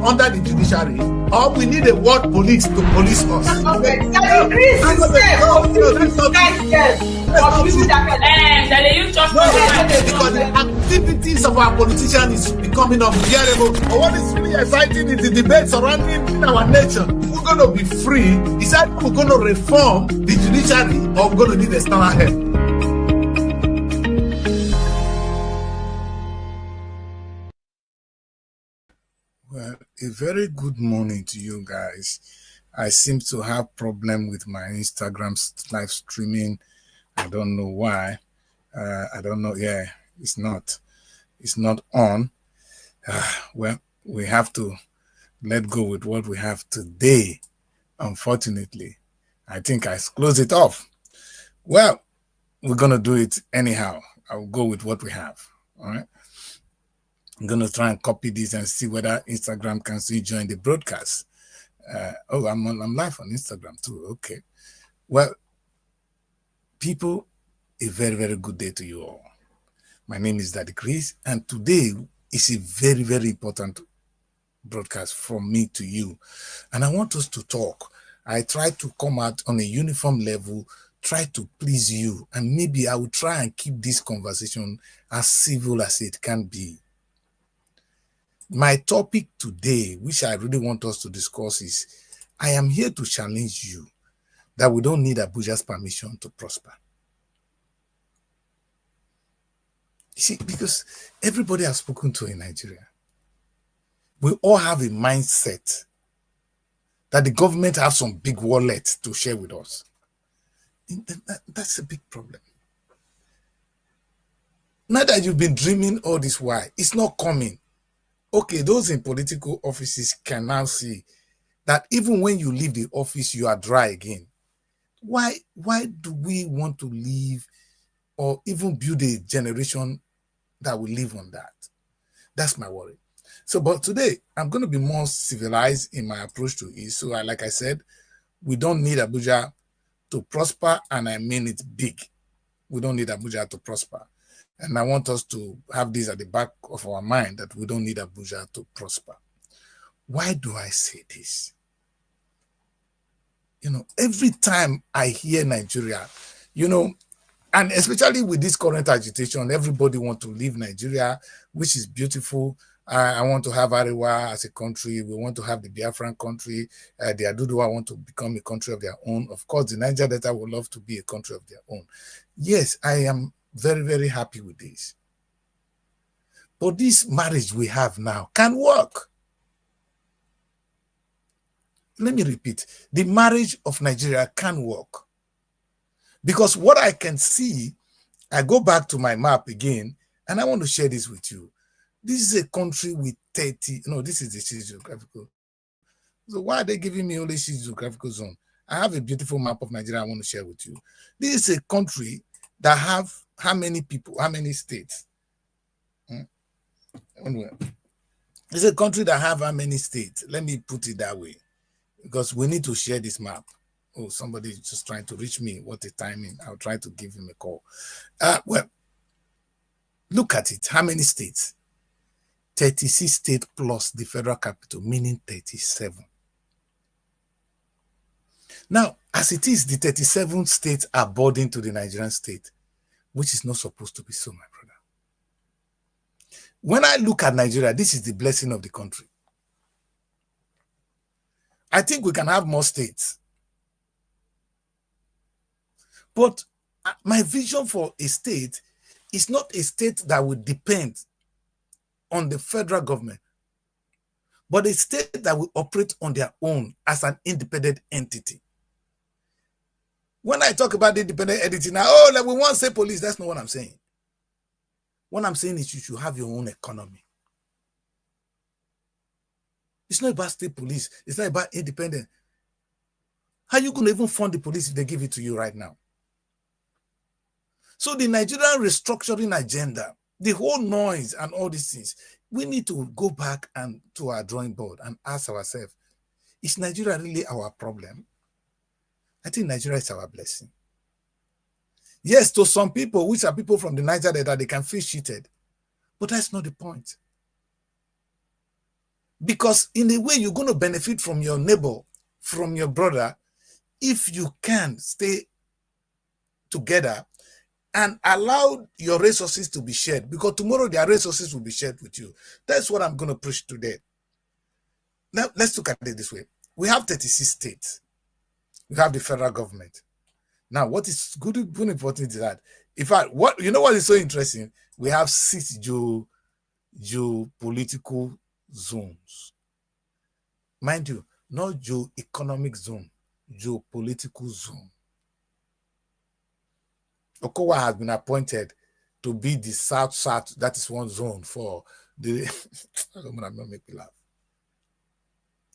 under the judiciary, or we need a world police to police us. Because the activities of our politicians is becoming unbearable. But what is really exciting is the debate surrounding our nation. We're going to be free. Is that we're going to reform the judiciary, or we're going to need external help? Well, a very good morning to you guys. I seem to have problem with my Instagram live streaming. I don't know why. I don't know. Yeah, it's not on. Well, we have to let go with what we have today. Unfortunately, I think I close it off. Well, we're going to do it anyhow. I'll go with what we have. All right. I'm going to try and copy this and see whether Instagram can still join the broadcast. I'm live on Instagram too. Okay. Well, people, a very, very good day to you all. My name is Daddy Kris, and today is a very, very important broadcast from me to you. And I want us to talk. I try to come out on a uniform level, try to please you, and maybe I will try and keep this conversation as civil as it can be. My topic today, which I really want us to discuss, is I am here to challenge you that we don't need Abuja's permission to prosper. You see, because everybody I've spoken to in Nigeria, we all have a mindset that the government has some big wallet to share with us. That's a big problem. Now that you've been dreaming all this while, it's not coming. Okay, those in political offices can now see that even when you leave the office, you are dry again. Why do we want to live or even build a generation that will live on that? That's my worry. So, but today, I'm going to be more civilized in my approach to it. So, like I said, we don't need Abuja to prosper, and I mean it big. We don't need Abuja to prosper. And I want us to have this at the back of our mind, that we don't need Abuja to prosper. Why do I say this? You know, every time I hear Nigeria, you know, and especially with this current agitation, everybody wants to leave Nigeria, which is beautiful. I want to have Arewa as a country. We want to have the Biafran country. The Aduduwa want to become a country of their own. Of course, the Niger Delta would love to be a country of their own. Yes, I am very, very happy with this. But this marriage we have now can work. Let me repeat. The marriage of Nigeria can work. Because what I can see, I go back to my map again, and I want to share this with you. This is a country with 30, no, this is the Six geographical. So why are they giving me only Six geographical zone? I have a beautiful map of Nigeria I want to share with you. This is a country that have how many people, how many states? It's a country that have how many states? Let me put it that way, because we need to share this map. Oh, somebody is just trying to reach me. What a timing. I'll try to give him a call. Well, look at it. How many states? 36 states plus the federal capital, meaning 37. Now, as it is, the 37 states are burdened to the Nigerian state, which is not supposed to be so, my brother. When I look at Nigeria, this is the blessing of the country. I think we can have more states. But my vision for a state is not a state that will depend on the federal government, but a state that will operate on their own as an independent entity. When I talk about the independent entity now, oh, like we want to say police, that's not what I'm saying. What I'm saying is you should have your own economy. It's not about state police. It's not about independent. How are you going to even fund the police if they give it to you right now? So the Nigerian restructuring agenda, the whole noise and all these things, we need to go back and to our drawing board and ask ourselves, is Nigeria really our problem? I think Nigeria is our blessing. Yes, to some people, which are people from the Niger Delta, they can feel cheated. But that's not the point. Because in a way, you're going to benefit from your neighbor, from your brother, if you can stay together and allow your resources to be shared, because tomorrow their resources will be shared with you. That's what I'm going to preach today. Now, let's look at it this way. We have 36 states. We have the federal government. Now, what is good and important is that, in fact, what is so interesting? We have 6 geopolitical zones. Mind you, not geo-economic zone, geopolitical zone. Okowa has been appointed to be the South, that is one zone for the, I don't want to make me laugh.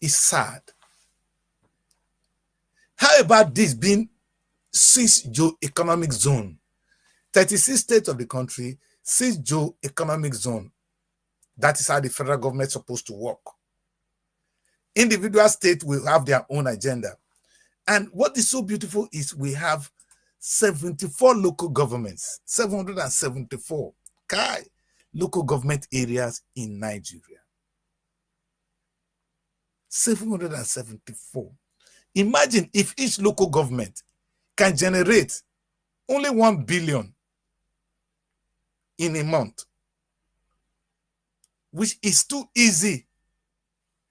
It's sad. How about this being 6 geo-economic zone? 36 states of the country, 6 geo-economic zone. That is how the federal government is supposed to work. Individual states will have their own agenda. And what is so beautiful is we have 74 local governments, 774 local government areas in Nigeria. 774. Imagine if each local government can generate only 1 billion in a month, which is too easy.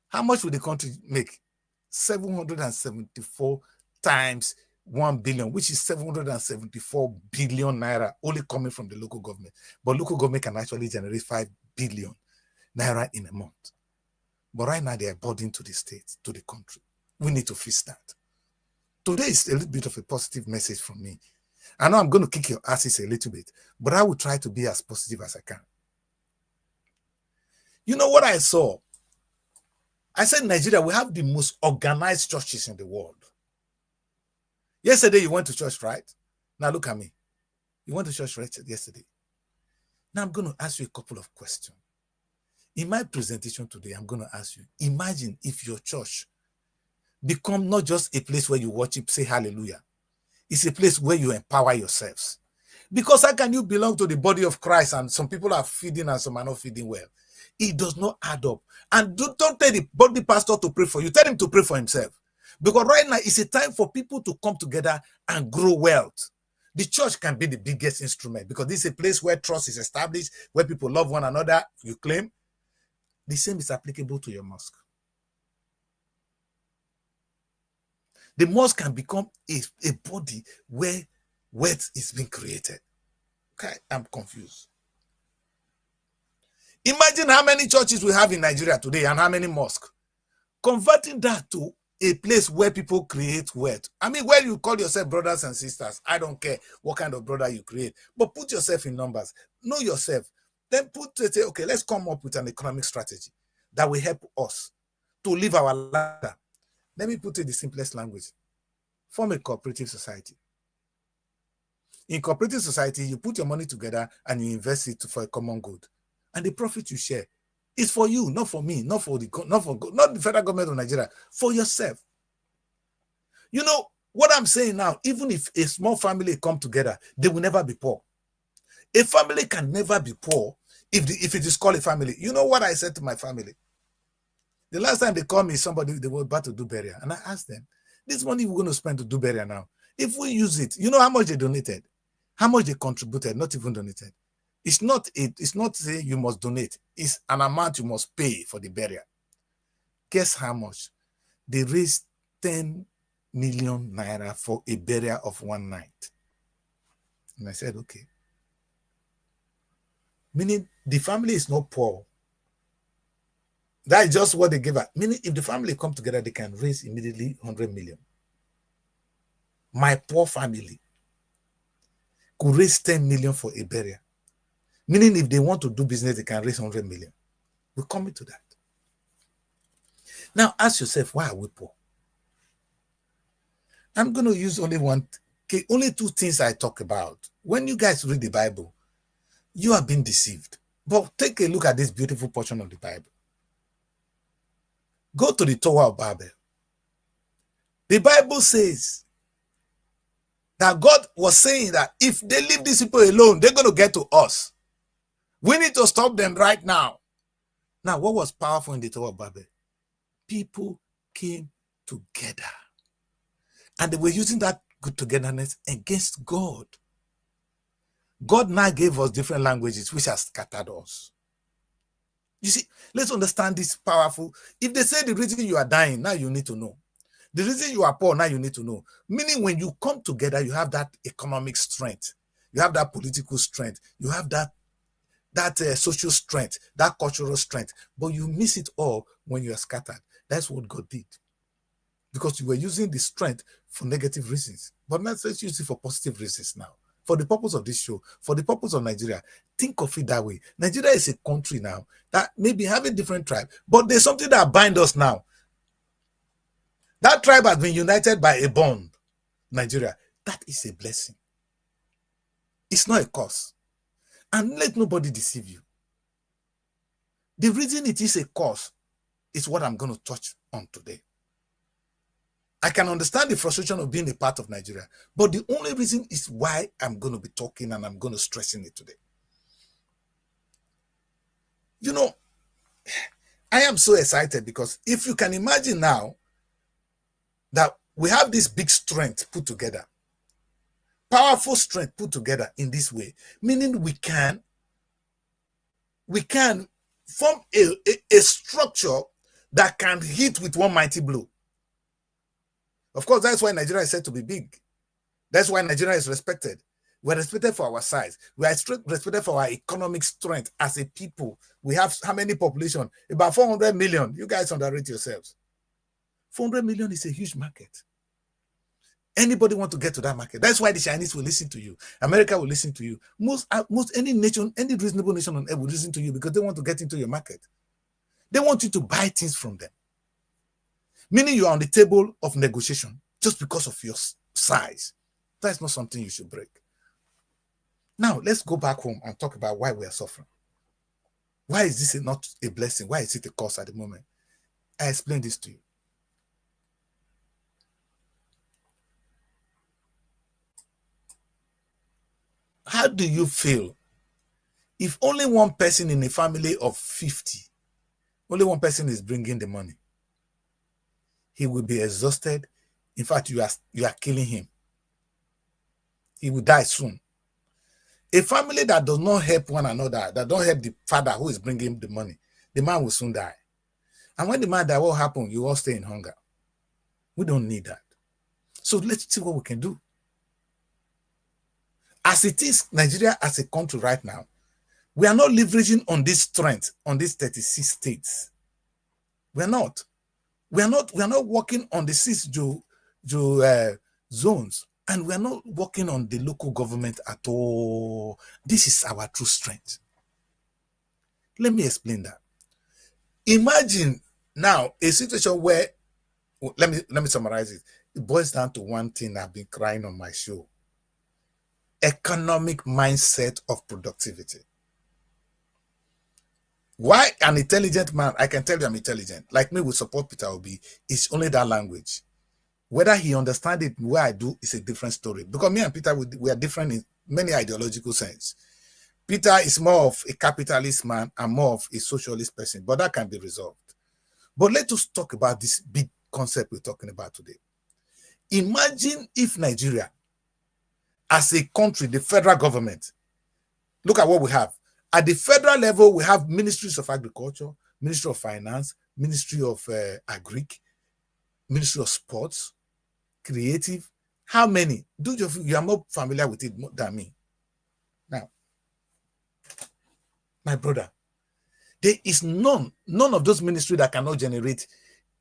How much will the country make? 774 times 1 billion, which is 774 billion naira only coming from the local government. But local government can actually generate 5 billion naira in a month. But right now they are burdened to the state, to the country. We need to fix that. Today is a little bit of a positive message from me. I know I'm going to kick your asses a little bit, but I will try to be as positive as I can. You know what I saw? I said Nigeria, we have the most organized churches in the world. Yesterday you went to church, right? Now look at me. You went to church right yesterday. Now I'm going to ask you a couple of questions. In my presentation today, I'm going to ask you, imagine if your church become not just a place where you worship, say hallelujah. It's a place where you empower yourselves. Because how can you belong to the body of Christ and some people are feeding and some are not feeding well? It does not add up. And don't tell the body pastor to pray for you. Tell him to pray for himself. Because right now, it's a time for people to come together and grow wealth. The church can be the biggest instrument because this is a place where trust is established, where people love one another, you claim. The same is applicable to your mosque. The mosque can become a body where wealth is being created. Okay, I'm confused. Imagine how many churches we have in Nigeria today and how many mosques. Converting that to a place where people create wealth. I mean, where you call yourself brothers and sisters. I don't care what kind of brother you create, but put yourself in numbers. Know yourself. Then say, okay, let's come up with an economic strategy that will help us to live our life. Let me put it in the simplest language. Form a cooperative society. In cooperative society, you put your money together and you invest it for a common good. And the profit you share is for you, not for me, not the federal government of Nigeria, for yourself. You know what I'm saying now, even if a small family come together, they will never be poor. A family can never be poor if it is called a family. You know what I said to my family? The last time they called me, they were about to do burial. And I asked them, this money we're going to spend to do burial now, if we use it, you know how much they donated? How much they contributed, not even donated. It's not say you must donate. It's an amount you must pay for the burial. Guess how much? They raised 10 million naira for a burial of one night. And I said, okay. Meaning the family is not poor. That is just what they give out. Meaning if the family come together, they can raise immediately 100 million. My poor family could raise 10 million for a burial. Meaning if they want to do business, they can raise 100 million. We're coming to that. Now ask yourself, why are we poor? I'm going to use only 2 things I talk about. When you guys read the Bible, you are being deceived. But take a look at this beautiful portion of the Bible. Go to the Tower of Babel. The Bible says that God was saying that if they leave these people alone, they're going to get to us. We need to stop them right now. Now, what was powerful in the Tower of Babel? People came together. And they were using that good togetherness against God. God now gave us different languages which has scattered us. You see, let's understand this powerful. If they say the reason you are dying, now you need to know. The reason you are poor, now you need to know. Meaning when you come together, you have that economic strength. You have that political strength. You have that social strength, that cultural strength. But you miss it all when you are scattered. That's what God did. Because you were using the strength for negative reasons. But let's use it for positive reasons now. For the purpose of this show, for the purpose of Nigeria, think of it that way. Nigeria is a country now that may be having different tribes, but there's something that binds us now. That tribe has been united by a bond. Nigeria, that is a blessing. It's not a curse. And let nobody deceive you. The reason it is a curse is what I'm going to touch on today. I can understand the frustration of being a part of Nigeria, but the only reason is why I'm going to be talking and I'm going to stress in it today. You know, I am so excited because if you can imagine now that we have this big strength put together, powerful strength put together in this way, meaning we can form a structure that can hit with one mighty blow. Of course, that's why Nigeria is said to be big. That's why Nigeria is respected. We're respected for our size. We are respected for our economic strength as a people. We have how many population? About 400 million. You guys underrate yourselves. 400 million is a huge market. Anybody want to get to that market? That's why the Chinese will listen to you. America will listen to you. Most any nation, any reasonable nation on earth will listen to you because they want to get into your market. They want you to buy things from them. Meaning you are on the table of negotiation just because of your size. That's not something you should break. Now, let's go back home and talk about why we are suffering. Why is this not a blessing? Why is it a curse at the moment? I explained this to you. How do you feel if only one person in a family of 50, only one person is bringing the money? He will be exhausted. In fact, you are killing him. He will die soon. A family that does not help one another, that don't help the father who is bringing the money, the man will soon die. And when the man dies, what will happen? You all stay in hunger. We don't need that. So let's see what we can do. As it is, Nigeria as a country right now, we are not leveraging on this strength, on these 36 states. We are not. We are not working on the 6 zones, and we are not working on the local government at all. This is our true strength. Let me explain that. Imagine now a situation where, let me summarize it. It boils down to one thing I've been crying on my show. Economic mindset of productivity. Why an intelligent man, I can tell you I'm intelligent, like me with support Peter Obi, it's only that language. Whether he understands it the way I do is a different story. Because me and Peter, we are different in many ideological sense. Peter is more of a capitalist man and more of a socialist person, but that can be resolved. But let us talk about this big concept we're talking about today. Imagine if Nigeria, as a country, the federal government, look at what we have. At the federal level, we have ministries of agriculture, Ministry of Finance, Ministry of Agric, Ministry of Sports, Creative. How many? You are more familiar with it than me. Now, my brother, there is none of those ministries that cannot generate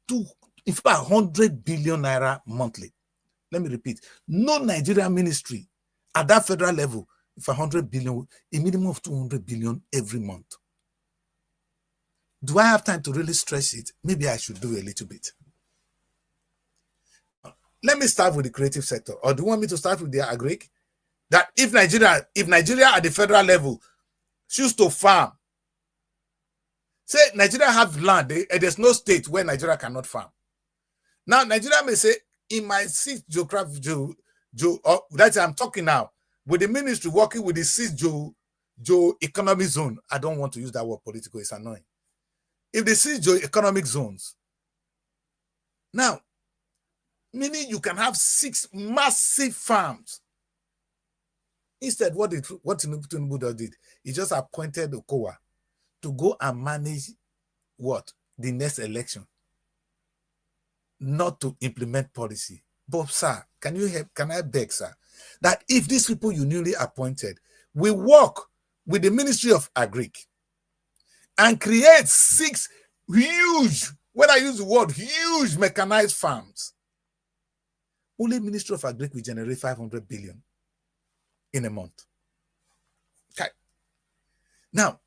in fact 100 billion naira monthly. Let me repeat. No Nigerian ministry at that federal level, if 100 billion, a minimum of 200 billion every month. Do I have time to really stress it? Maybe I should do a little bit. Let me start with the creative sector. Or do you want me to start with the agric? That if Nigeria at the federal level choose to farm, say Nigeria have land, there's no state where Nigeria cannot farm. Now, Nigeria may say, in my 6 geographic, that's I'm talking now, with the ministry working with the 6 economic zone. I don't want to use that word political, it's annoying. if they see geo-economic zones. Now, meaning you can have 6 massive farms. Instead, what Tinubu did, he just appointed Okowa to go and manage what? The next election. Not to implement policy. But sir, can I beg, sir, that if these people you newly appointed will work with the Ministry of Agric and create 6 huge, when I use the word huge, mechanized farms, only Ministry of Agric will generate 500 billion in a month. Okay. Now,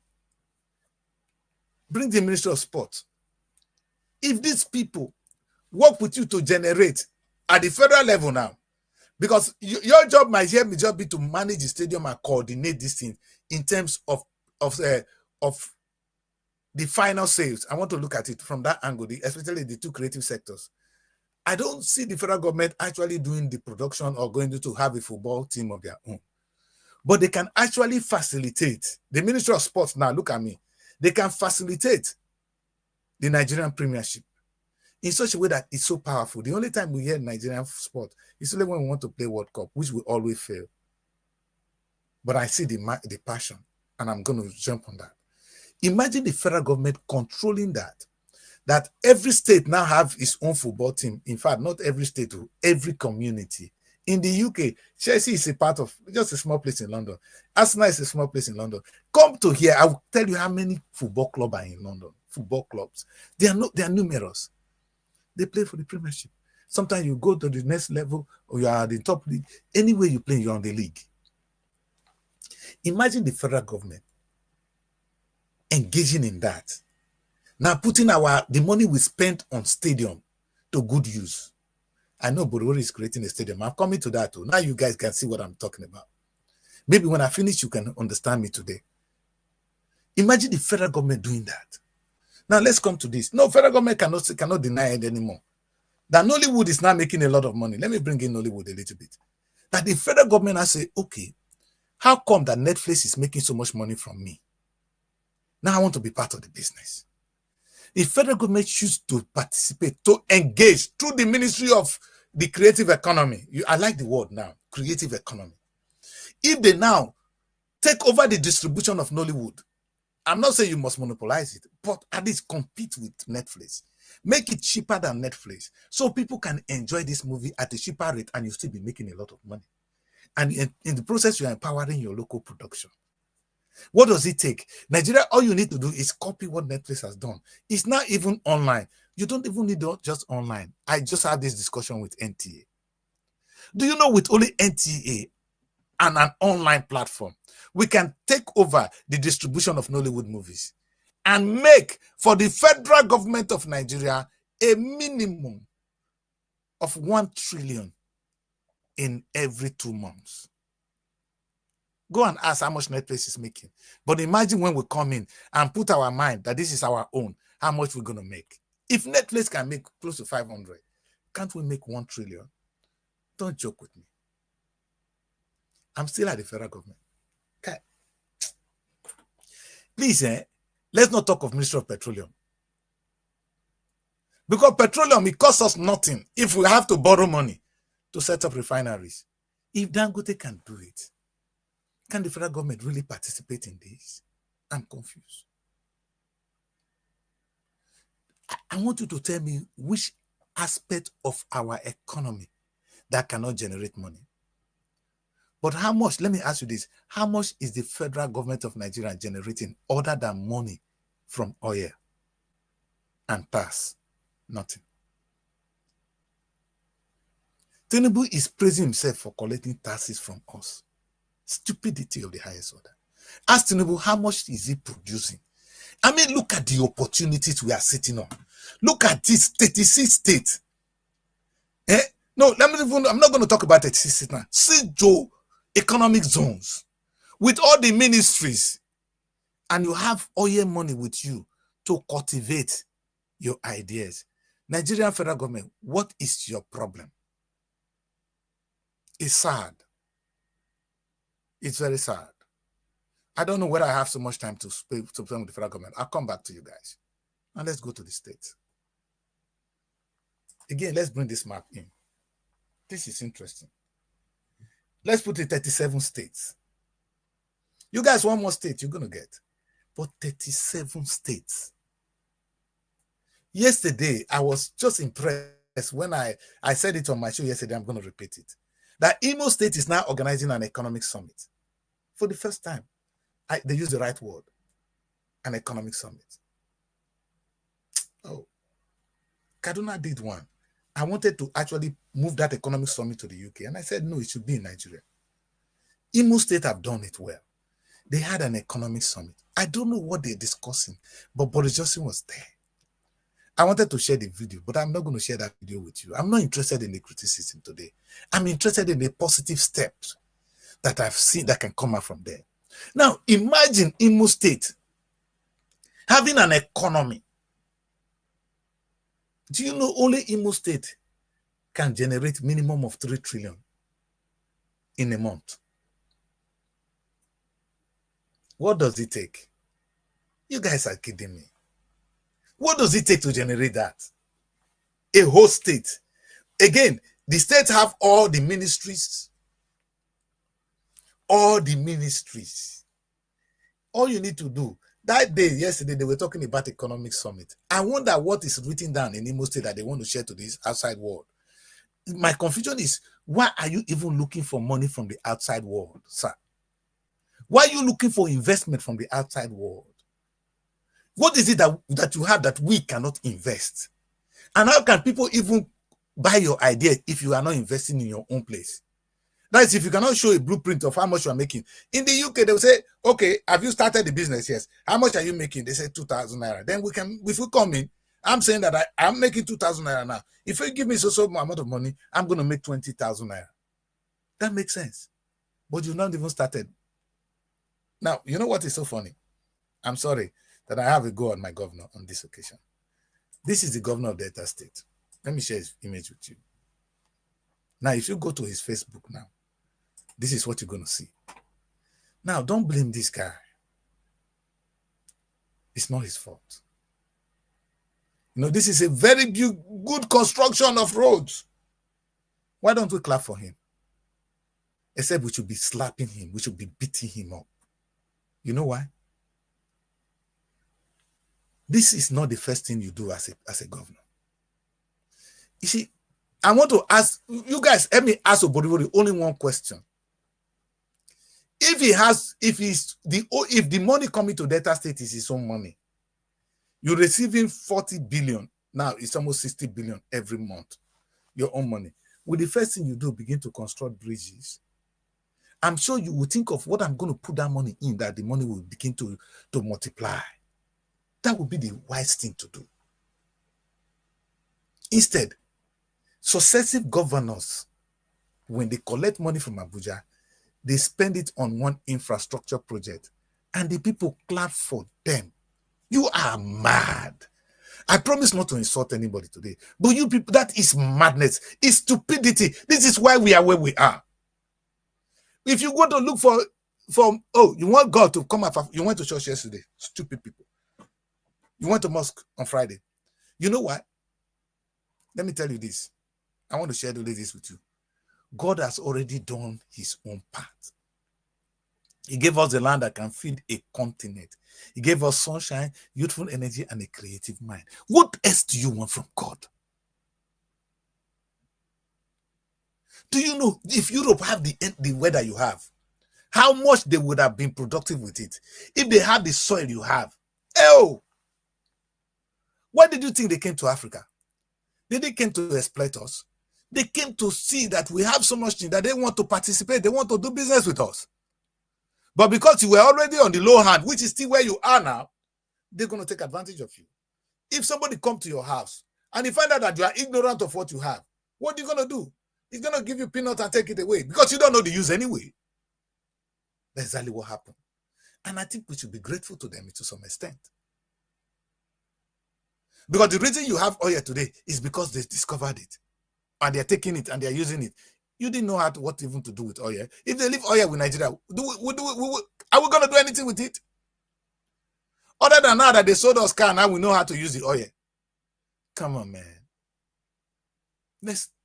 bring the Ministry of Sport. If these people work with you to generate at the federal level now, because your job might here just be to manage the stadium and coordinate these things in terms of the final sales. I want to look at it from that angle, especially the 2 creative sectors. I don't see the federal government actually doing the production or going to have a football team of their own. But they can actually facilitate. The Ministry of Sports now, look at me. They can facilitate the Nigerian Premiership in such a way that it's so powerful. The only time we hear Nigerian sport is only when we want to play World Cup, which we always fail. But I see the passion, and I'm going to jump on that. Imagine the federal government controlling that every state now have its own football team. In fact, not every state, every community. In the UK, Chelsea is a part of just a small place in London. Arsenal is a small place in London. Come to here, I will tell you how many football clubs are in London. Football clubs. They are numerous. They play for the Premiership. Sometimes you go to the next level or you are at the top league. Anywhere you play, you're on the league. Imagine the federal government engaging in that. Now putting the money we spent on stadium to good use. I know Borori is creating a stadium. I'm coming to that too. Now you guys can see what I'm talking about. Maybe when I finish, you can understand me today. Imagine the federal government doing that. Now let's come to this. No, federal government cannot deny it anymore. That Nollywood is now making a lot of money. Let me bring in Nollywood a little bit. That the federal government has said, okay, how come that Netflix is making so much money from me? Now I want to be part of the business. The federal government choose to participate, to engage through the Ministry of the Creative Economy. I like the word now, creative economy. If they now take over the distribution of Nollywood, I'm not saying you must monopolize it, but at least compete with Netflix. Make it cheaper than Netflix so people can enjoy this movie at a cheaper rate and you still be making a lot of money. And in the process, you're empowering your local production. What does it take? Nigeria, all you need to do is copy what Netflix has done. It's not even online. You don't even need just online. I just had this discussion with NTA. Do you know with only NTA and an online platform, we can take over the distribution of Nollywood movies and make for the federal government of Nigeria a minimum of 1 trillion in every 2 months. Go and ask how much Netflix is making. But imagine when we come in and put our mind that this is our own, how much we're going to make. If Netflix can make close to 500, can't we make 1 trillion? Don't joke with me. I'm still at the federal government. Okay. Please, let's not talk of Ministry of Petroleum. Because petroleum, it costs us nothing if we have to borrow money to set up refineries. If Dangote can do it, can the federal government really participate in this? I'm confused. I want you to tell me which aspect of our economy that cannot generate money. But how much, let me ask you this, how much is the federal government of Nigeria generating other than money from oil and tax? Nothing. Tinubu is praising himself for collecting taxes from us. Stupidity of the highest order. Ask Tinubu, how much is he producing? I mean, look at the opportunities we are sitting on. Look at this 36 states. No, I'm not going to talk about 36 states now. See Joe, economic zones with all the ministries, and you have oil money with you to cultivate your ideas. Nigerian federal government, what is your problem? It's sad. It's very sad. I don't know whether I have so much time to speak with the federal government. I'll come back to you guys. Now let's go to the states. Again, let's bring this map in. This is interesting. Let's put it 37 states. You guys want more states, you're going to get. But 37 states. Yesterday, I was just impressed when I said it on my show yesterday. I'm going to repeat it. That Imo State is now organizing an economic summit. For the first time, they use the right word. An economic summit. Oh. Kaduna did one. I wanted to actually move that economic summit to the UK. And I said, no, it should be in Nigeria. Imo State have done it well. They had an economic summit. I don't know what they're discussing, but Boris Johnson was there. I wanted to share the video, but I'm not going to share that video with you. I'm not interested in the criticism today. I'm interested in the positive steps that I've seen that can come out from there. Now, imagine Imo State having an economy. Do you know only Imo State can generate minimum of 3 trillion in a month? What does it take? You guys are kidding me. What does it take to generate that? A whole state. Again, the states have all the ministries. All the ministries. All you need to do. That day, yesterday, they were talking about economic summit. I wonder what is written down in Imo State that they want to share to this outside world. My confusion is, why are you even looking for money from the outside world, sir? Why are you looking for investment from the outside world? What is it that you have that we cannot invest? And how can people even buy your idea if you are not investing in your own place? That is, if you cannot show a blueprint of how much you are making. In the UK, they will say, okay, have you started the business? Yes. How much are you making? They say 2,000 naira. Then if we come in, I'm saying that I'm making 2,000 naira now. If you give me so amount of money, I'm going to make 20,000 naira. That makes sense. But you've not even started. Now, you know what is so funny? I'm sorry that I have a go on my governor on this occasion. This is the governor of Delta State. Let me share his image with you. Now, if you go to his Facebook now, this is what you're going to see. Now, don't blame this guy. It's not his fault. You know, this is a very good construction of roads. Why don't we clap for him? Except we should be slapping him. We should be beating him up. You know why? This is not the first thing you do as a governor. You see, I want to ask you guys, let me ask Oborivori only one question. If the money coming to Delta State is his own money, you're receiving 40 billion. Now it's almost 60 billion every month. Your own money. Will the first thing you do begin to construct bridges? I'm sure you will think of what I'm going to put that money in, that the money will begin to multiply. That would be the wise thing to do. Instead, successive governors, when they collect money from Abuja, they spend it on one infrastructure project, and the people clap for them. You are mad. I promise not to insult anybody today, but you people, that is madness. It's stupidity. This is why we are where we are. If you go to look for you want God to come up, you went to church yesterday, stupid people. You went to mosque on Friday. You know what? Let me tell you this. I want to share this with you. God has already done his own part. He gave us the land that can feed a continent. He gave us sunshine, youthful energy, and a creative mind. What else do you want from God? Do you know if Europe have the weather you have, how much they would have been productive with it if they had the soil you have? Oh, why did you think they came to Africa? They didn't come to exploit us. They came to see that we have so much thing that they want to participate. They want to do business with us. But because you were already on the low hand, which is still where you are now, they're going to take advantage of you. If somebody comes to your house and you find out that you are ignorant of what you have, what are you going to do? He's going to give you peanuts and take it away because you don't know the use anyway. That's exactly what happened. And I think we should be grateful to them to some extent. Because the reason you have oil today is because they discovered it. And they're taking it and they're using it. You didn't know what even to do with oil. If they leave oil with Nigeria, are we going to do anything with it? Other than now that they sold us car, now we know how to use the oil. Come on, man.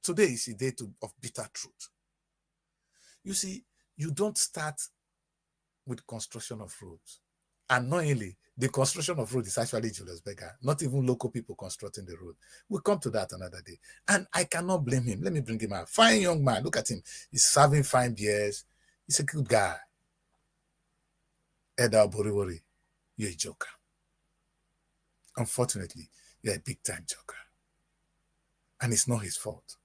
Today is a day of bitter truth. You see, you don't start with construction of roads. Unknowingly, the construction of road is actually Julius Berger, not even local people constructing the road. We'll come to that another day. And I cannot blame him. Let me bring him out. Fine young man. Look at him. He's serving fine beers. He's a good guy. Eda Boriwori, you're a joker. Unfortunately, you're a big-time joker. And it's not his fault.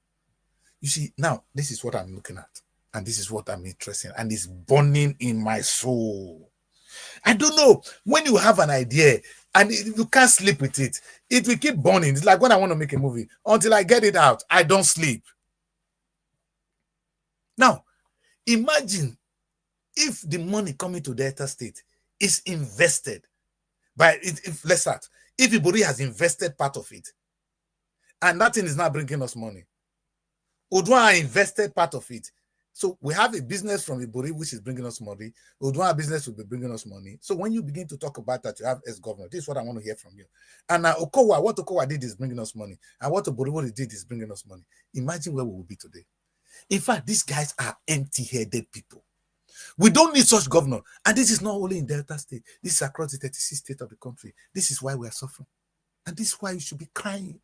You see, now, this is what I'm looking at. And this is what I'm interested in. And it's burning in my soul. I don't know. When you have an idea and you can't sleep with it, it will keep burning. It's like when I want to make a movie. Until I get it out, I don't sleep. Now, imagine if the money coming to Delta State is invested by, let's start, if Ibori has invested part of it, and nothing is not bringing us money. Odua invested part of it. So we have a business from Ibori which is bringing us money. Odua business will be bringing us money. So when you begin to talk about that, you have ex-governor. This is what I want to hear from you. And Okowa, what Okowa did is bringing us money. And what Oboriwori did is bringing us money. Imagine where we will be today. In fact, these guys are empty-headed people. We don't need such governor. And this is not only in Delta State. This is across the 36 states of the country. This is why we are suffering. And this is why you should be crying.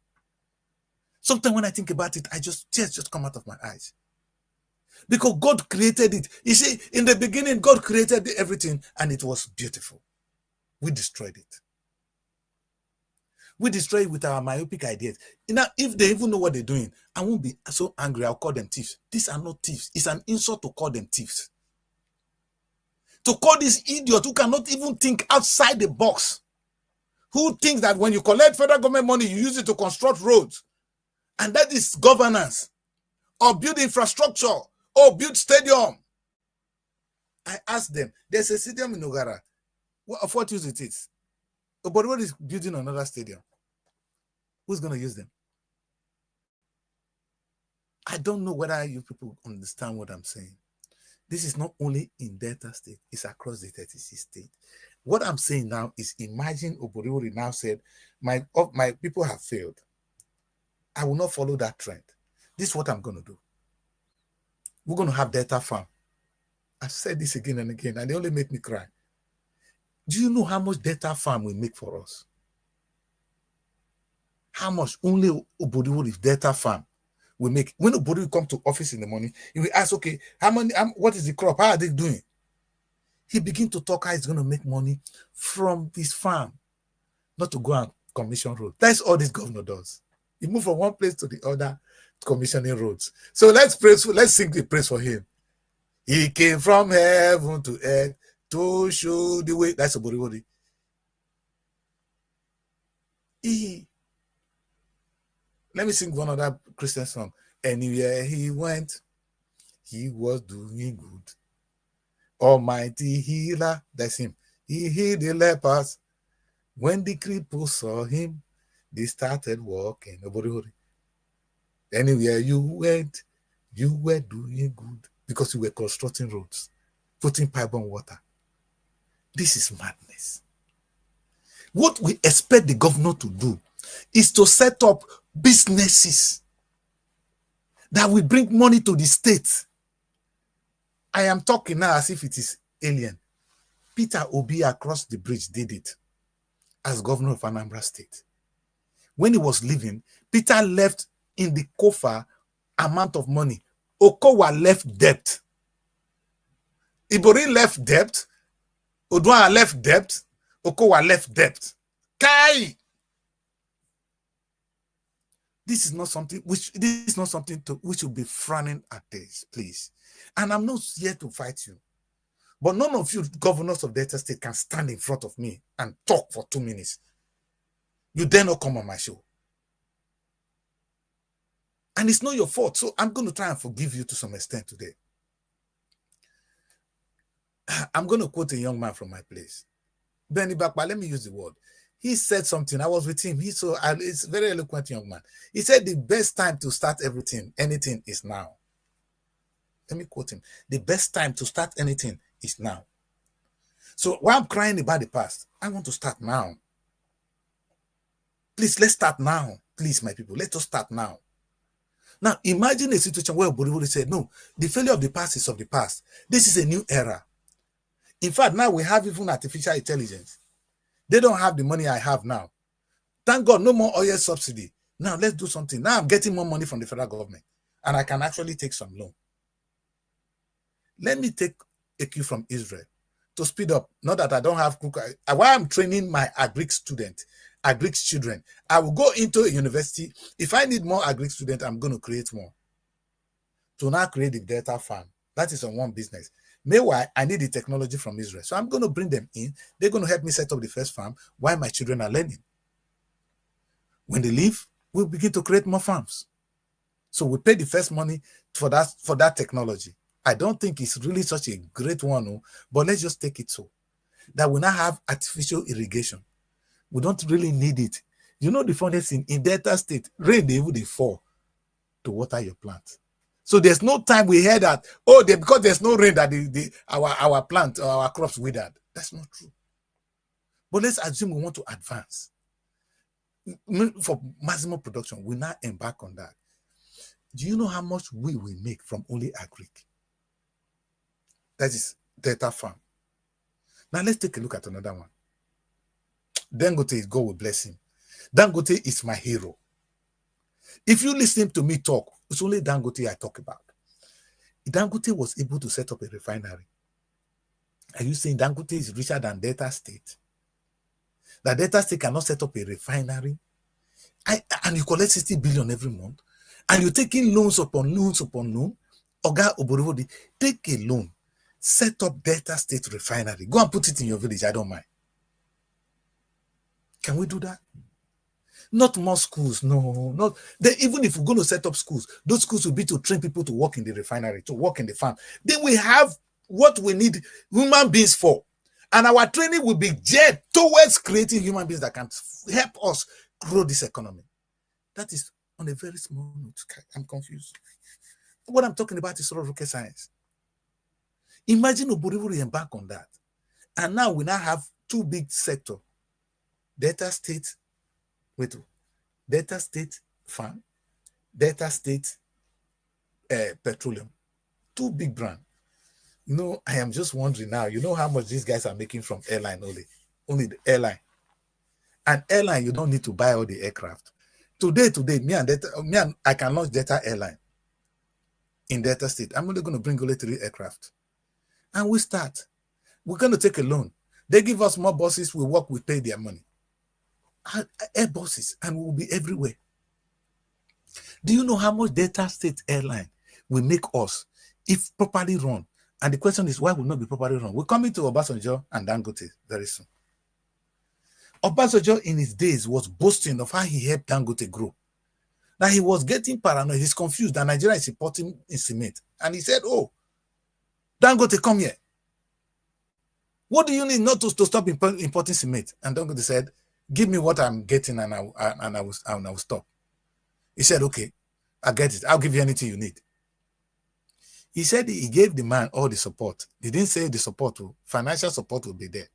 Sometimes when I think about it, tears just come out of my eyes. Because God created it. You see, in the beginning, God created everything and it was beautiful. We destroyed it. We destroy it with our myopic ideas. Now, if they even know what they're doing, I won't be so angry. I'll call them thieves. These are not thieves. It's an insult to call them thieves. To call this idiot who cannot even think outside the box. Who thinks that when you collect federal government money, you use it to construct roads. And that is governance. Or build infrastructure. Or build stadium. I asked them, there's a stadium in Nogara. Of what use it is? But what is building another stadium? Who's going to use them? I don't know whether you people understand what I'm saying. This is not only in Delta State, it's across the 36 states. What I'm saying now is imagine Oboriwori now said, my people have failed. I will not follow that trend. This is what I'm going to do. We're going to have Delta Farm. I've said this again and again, and they only make me cry. Do you know how much Delta Farm will make for us? How much only Oboriwori Delta Farm will make? When Oboriwori will come to office in the morning, he will ask, okay, what is the crop? How are they doing? He begin to talk how he's going to make money from this farm, not to go and commission roads. That's all this governor does. He moves from one place to the other, commissioning roads. So let's sing the praise for him. He came from heaven to earth to show the way. That's Oboriwori. Let me sing one other Christian song. Anywhere he went, he was doing good. Almighty healer, that's him. He healed the lepers. When the cripples saw him, they started walking. Oboriwori. Anywhere you went, you were doing good because you were constructing roads, putting pipe on water. This is madness. What we expect the governor to do is to set up businesses that will bring money to the state. I am talking now as if it is alien. Peter Obi across the bridge did it as governor of Anambra State. When he was leaving, Peter left in the coffer amount of money. Okowa left debt. Ibori left debt. Odua left debt. Okowa left debt. Kai! This is not something we should be frowning at this, please. And I'm not here to fight you. But none of you governors of Delta State can stand in front of me and talk for 2 minutes. You dare not come on my show. And it's not your fault. So I'm going to try and forgive you to some extent today. I'm going to quote a young man from my place. Benny Bakpa, let me use the word. He said something. I was with him. He's a very eloquent young man. He said the best time to start anything is now. Let me quote him. The best time to start anything is now. So while I'm crying about the past, I want to start now. Please, let's start now. Please, my people, let us start now. Now, imagine a situation where Oborivori said, no, the failure of the past is of the past. This is a new era. In fact, now we have even artificial intelligence. They don't have the money I have now. Thank God, no more oil subsidy. Now, let's do something. Now, I'm getting more money from the federal government, and I can actually take some loan. Let me take a cue from Israel to speed up. Not that I don't have cook. While I'm training my agric student, agric children, I will go into a university. If I need more agric students, I'm going to create more. To now create the data farm. That is on one business. Meanwhile, I need the technology from Israel. So I'm going to bring them in. They're going to help me set up the first farm while my children are learning. When they leave, we'll begin to create more farms. So we pay the first money for that technology. I don't think it's really such a great one, but let's just take it so that we now have artificial irrigation. We don't really need it. You know the funniest thing, in Delta State, rain they fall to water your plant. So there's no time we hear that, because there's no rain that our plant or our crops withered. That's not true. But let's assume we want to advance. For maximum production, we now embark on that. Do you know how much we will make from only agric? That is data farm. Now let's take a look at another one. Dangote, God will bless him. Dangote is my hero. If you listen to me talk, it's only Dangote I talk about. Dangote was able to set up a refinery. Are you saying Dangote is richer than Delta State? That Delta State cannot set up a refinery? And you collect 60 billion every month? And you're taking loans upon loans upon loans? Oga Oborivori, take a loan. Set up Delta State refinery. Go and put it in your village. I don't mind. Can we do that? Not more schools. No, not. Even if we're going to set up schools, those schools will be to train people to work in the refinery, to work in the farm. Then we have what we need human beings for. And our training will be geared towards creating human beings that can help us grow this economy. That is on a very small note. I'm confused. What I'm talking about is sort of rocket science. Imagine Oborivori embark on that. And now we now have two big sectors. Delta State, Delta State Farm, Delta State Petroleum. Two big brands. I am just wondering now, you know how much these guys are making from airline only? Only the airline. And airline, you don't need to buy all the aircraft. Today, I can launch Delta Airline in Delta State. I'm only going to bring only 3 aircraft. And we start. We're going to take a loan. They give us more buses, we work, we pay their money. Air buses, and we'll be everywhere. Do you know how much Delta State Airline will make us if properly run? And the question is, why will not be properly run? We're coming to Obasanjo and Dangote very soon. Obasanjo in his days was boasting of how he helped Dangote grow. Now he was getting paranoid. He's confused that Nigeria is importing in cement. And he said, Dangote, come here. What do you need not to stop importing cement? And Dangote said, give me what I'm getting and I will stop. He said, okay, I get it. I'll give you anything you need. He said he gave the man all the support. He didn't say the support, financial support will be there.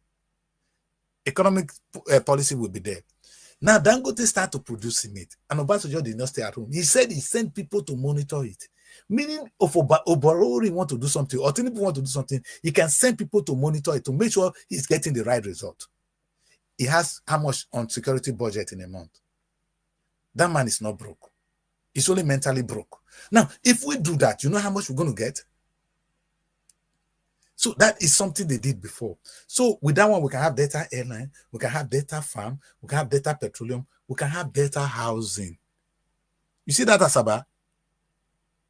Economic policy will be there. Now Dangote started to produce cement, and Obasanjo did not stay at home. He said he sent people to monitor it. Meaning, if Oborori want to do something, or Tinubu want to do something, he can send people to monitor it to make sure he's getting the right result. He has how much on security budget in a month? That man is not broke. He's only mentally broke. Now, if we do that, you know how much we're going to get? So that is something they did before. So with that one, we can have Delta Airline, we can have Delta Farm, we can have Delta Petroleum, we can have Delta Housing. You see that, Asaba?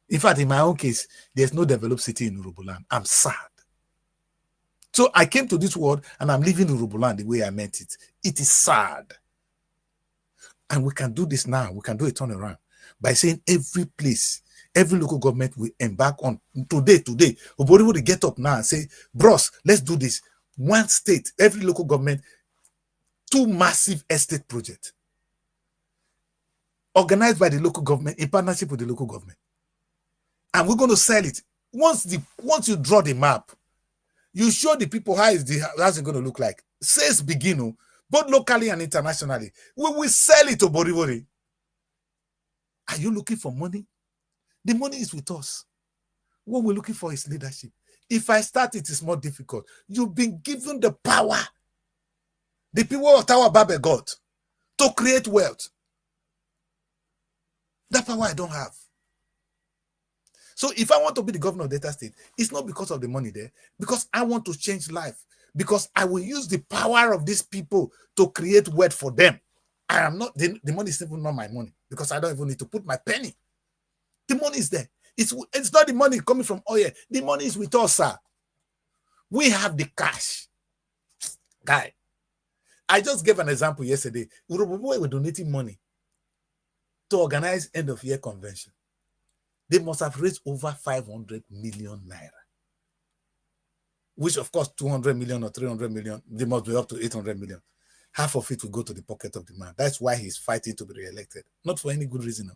In fact, in my own case, there's no developed city in Urubuland. I'm sad. So I came to this world and I'm living in Urubuland the way I meant it. It is sad. And we can do this now. We can do a turnaround by saying every place, every local government will embark on today. Nobody will get up now and say, bros, let's do this. One state, every local government, 2 massive estate projects organized by the local government in partnership with the local government. And we're going to sell it. Once you draw the map, You show the people how's it going to look like. Sales begin, both locally and internationally. We will sell it to Boribori. Are you looking for money? The money is with us. What we're looking for is leadership. If I start, it is more difficult. You've been given the power. The people of Tower Babe got to create wealth. That power I don't have. So if I want to be the governor of Delta State, it's not because of the money there, because I want to change life, because I will use the power of these people to create wealth for them. I am not, the money is even not my money, because I don't even need to put my penny. The money is there. It's not the money coming from oil. The money is with us, sir. We have the cash. Guy, I just gave an example yesterday. We were donating money to organize end of year convention. They must have raised over 500 million naira. Which, of course, 200 million or 300 million, they must be up to 800 million. Half of it will go to the pocket of the man. That's why he's fighting to be re-elected. Not for any good reason. No.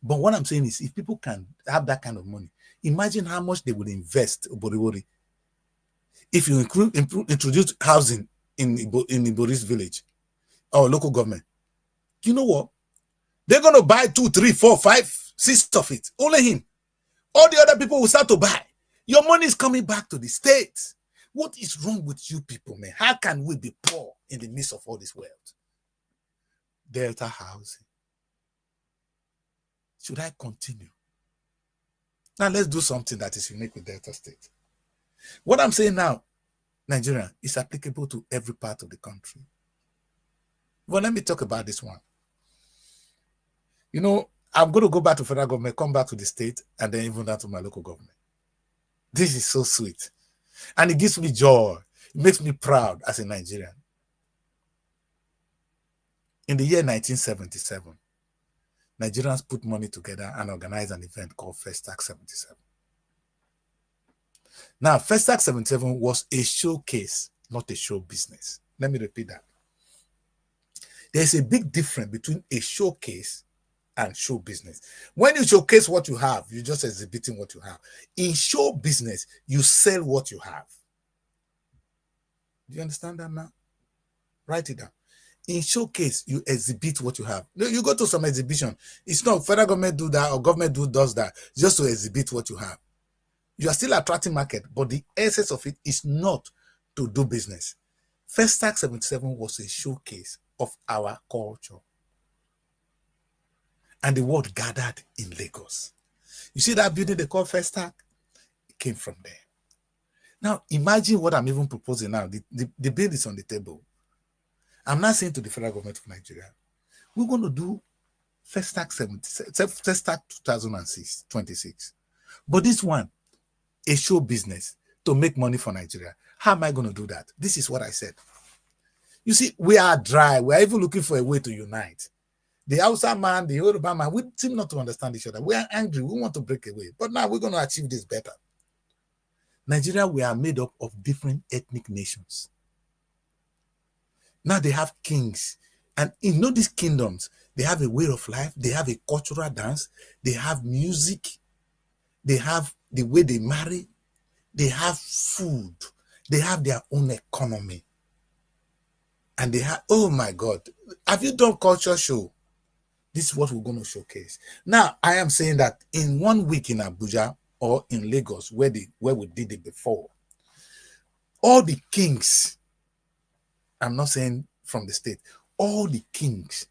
But what I'm saying is, if people can have that kind of money, imagine how much they will invest, Boribori. If you introduce housing in Ibori's village or local government, you know what? They're going to buy 2, 3, 4, 5, 6 of it. Only him. All the other people will start to buy. Your money is coming back to the state. What is wrong with you people, man? How can we be poor in the midst of all this wealth? Delta housing. Should I continue? Now let's do something that is unique with Delta State. What I'm saying now, Nigeria, is applicable to every part of the country. Well, let me talk about this one. You know, I'm going to go back to federal government, come back to the state, and then even down to my local government. This is so sweet. And it gives me joy. It makes me proud as a Nigerian. In the year 1977, Nigerians put money together and organized an event called Festac 77. Now, Festac 77 was a showcase, not a show business. Let me repeat that. There's a big difference between a showcase and show business. When you showcase what you have, you're just exhibiting what you have. In show business, you sell what you have. Do you understand that now? Write it down. In showcase, you exhibit what you have. You go to some exhibition. It's not federal government do that or government does that just to exhibit what you have. You are still attracting market, but the essence of it is not to do business. Festac 77 was a showcase of our culture. And the world gathered in Lagos. You see that building they call Festac? It came from there. Now, imagine what I'm even proposing now. The bill is on the table. I'm not saying to the federal government of Nigeria, we're going to do Festac 2026. But this one, a show business to make money for Nigeria. How am I going to do that? This is what I said. You see, we are dry. We are even looking for a way to unite. The Hausa man, the Yoruba man, we seem not to understand each other. We are angry. We want to break away. But now we're going to achieve this better. Nigeria, we are made up of different ethnic nations. Now they have kings. And in all these kingdoms, they have a way of life. They have a cultural dance. They have music. They have the way they marry. They have food. They have their own economy. And they have, oh my God, have you done culture show? This is what we're going to showcase. Now, I am saying that in 1 week in Abuja or in Lagos, where we did it before, all the kings, I'm not saying from the state, all the kings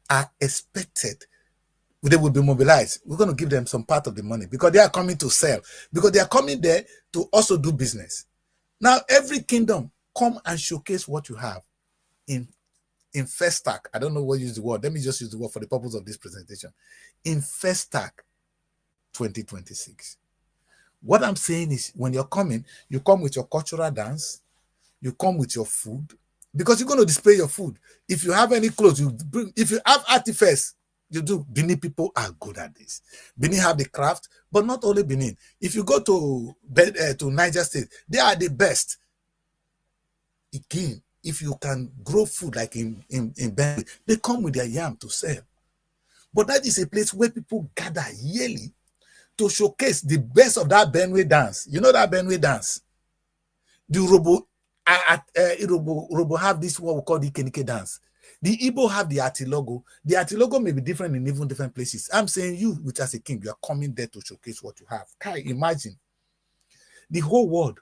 are expected, they will be mobilized. We're going to give them some part of the money because they are coming to sell, because they are coming there to also do business. Now, every kingdom, come and showcase what you have in Festac. I don't know what to use the word. Let me just use the word for the purpose of this presentation. In Festac 2026. What I'm saying is, when you're coming, you come with your cultural dance, you come with your food, because you're going to display your food. If you have any clothes, you bring. If you have artifacts, you do. Benin people are good at this. Benin have the craft, but not only Benin. If you go to Niger State, they are the best. Again, if you can grow food like in Benue, they come with their yam to sell. But that is a place where people gather yearly to showcase the best of that Benue dance. You know that Benue dance? The Robo have this what we call the Kenike dance. The Igbo have the Atilogo. The Atilogo may be different in even different places. I'm saying you, which as a king, you are coming there to showcase what you have. Can you imagine? The whole world,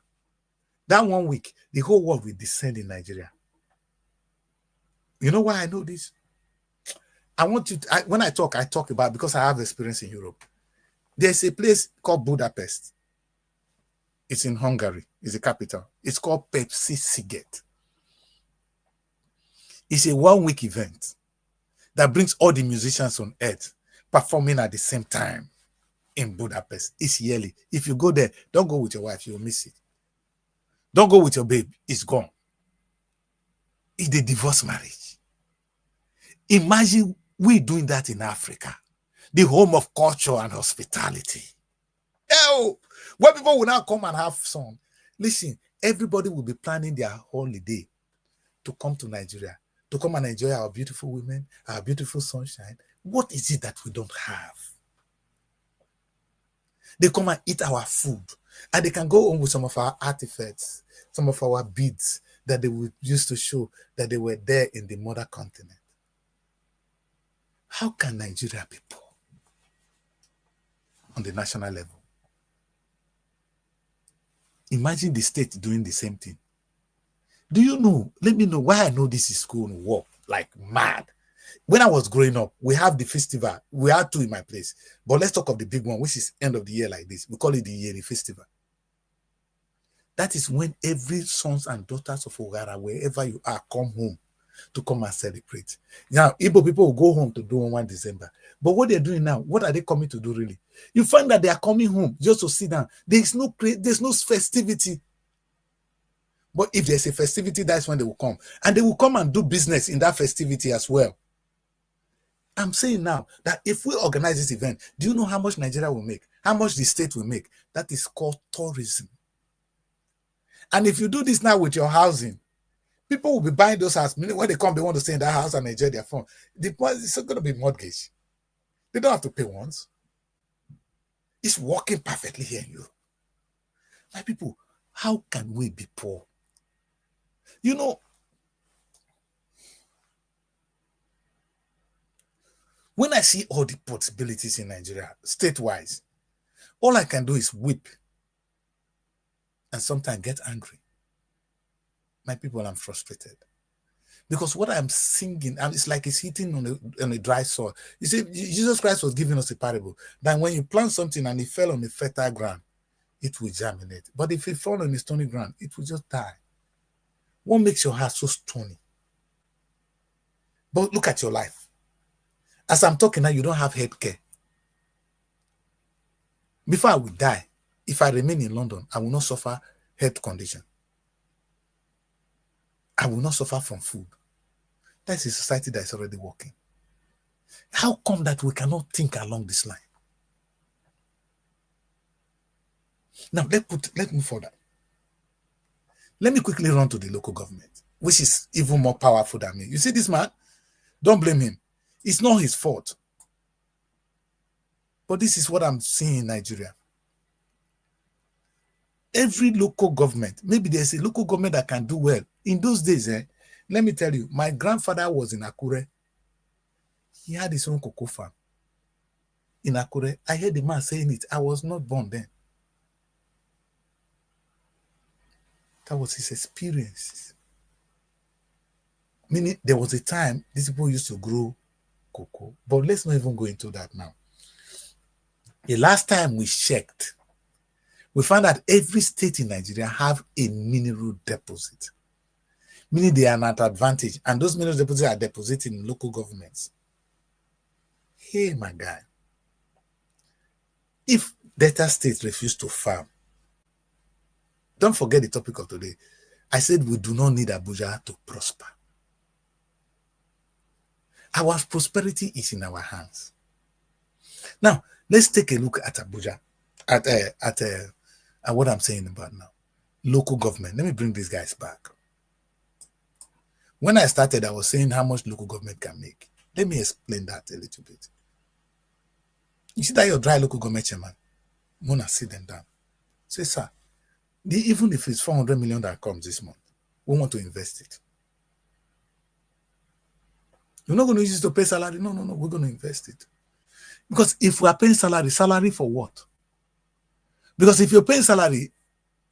that 1 week, the whole world will descend in Nigeria. You know why I know this? I want you to, when I talk about, because I have experience in Europe. There's a place called Budapest. It's in Hungary. It's the capital. It's called Pepsi Siget. It's a 1 week event that brings all the musicians on earth performing at the same time in Budapest. It's yearly. If you go there, don't go with your wife. You'll miss it. Don't go with your babe. It's gone. It's a divorce marriage. Imagine we doing that in Africa, the home of culture and hospitality. Oh, where people will now come and have fun. Listen, everybody will be planning their holiday to come to Nigeria, to come and enjoy our beautiful women, our beautiful sunshine. What is it that we don't have? They come and eat our food, and they can go home with some of our artifacts, some of our beads that they would use to show that they were there in the mother continent. How can Nigeria be poor on the national level? Imagine the state doing the same thing. Do you know? Let me know why I know this is going to work like mad. When I was growing up, we have the festival. We had two in my place. But let's talk of the big one, which is end of the year like this. We call it the yearly festival. That is when every sons and daughters of Ogara, wherever you are, come home to come and celebrate. Now, Igbo people will go home to do on 1 December. But what they're doing now, what are they coming to do really? You find that they are coming home just to sit down. There's no festivity. But if there's a festivity, that's when they will come. And they will come and do business in that festivity as well. I'm saying now that if we organize this event, do you know how much Nigeria will make? How much the state will make? That is called tourism. And if you do this now with your housing, people will be buying those houses. When they come, they want to stay in that house and enjoy their fun. It's not going to be mortgage. They don't have to pay once. It's working perfectly here in Europe. My people, how can we be poor? You know, when I see all the possibilities in Nigeria, state-wise, all I can do is weep and sometimes get angry. My people, I'm frustrated. Because what I'm singing, and it's like it's hitting on a dry soil. You see, Jesus Christ was giving us a parable that when you plant something and it fell on a fertile ground, it will germinate. But if it falls on a stony ground, it will just die. What makes your heart so stony? But look at your life. As I'm talking now, you don't have health care. Before I will die, if I remain in London, I will not suffer health condition. I will not suffer from food. That's a society that is already working. How come that we cannot think along this line? Now, let's move further. Let me quickly run to the local government, which is even more powerful than me. You see this man? Don't blame him. It's not his fault. But this is what I'm seeing in Nigeria. Every local government, maybe there's a local government that can do well. In those days, let me tell you, my grandfather was in Akure. He had his own cocoa farm in Akure. I heard the man saying it. I was not born then. That was his experience. Meaning, there was a time these people used to grow cocoa. But let's not even go into that now. The last time we checked, we found that every state in Nigeria have a mineral deposit. Meaning they are at advantage. And those mineral deposits are deposited in local governments. Hey, my guy. If Delta states refuse to farm, don't forget the topic of today. I said we do not need Abuja to prosper. Our prosperity is in our hands. Now, let's take a look at Abuja, at what I'm saying about now. Local government. Let me bring these guys back. When I started, I was saying how much local government can make. Let me explain that a little bit. You see that your dry local government chairman? Mona, sit them down. Say, sir, Even if it's 400 million that comes this month, we want to invest it. We're not going to use it to pay salary. No, we're going to invest it. Because if we are paying salary for what? Because if you're paying salary,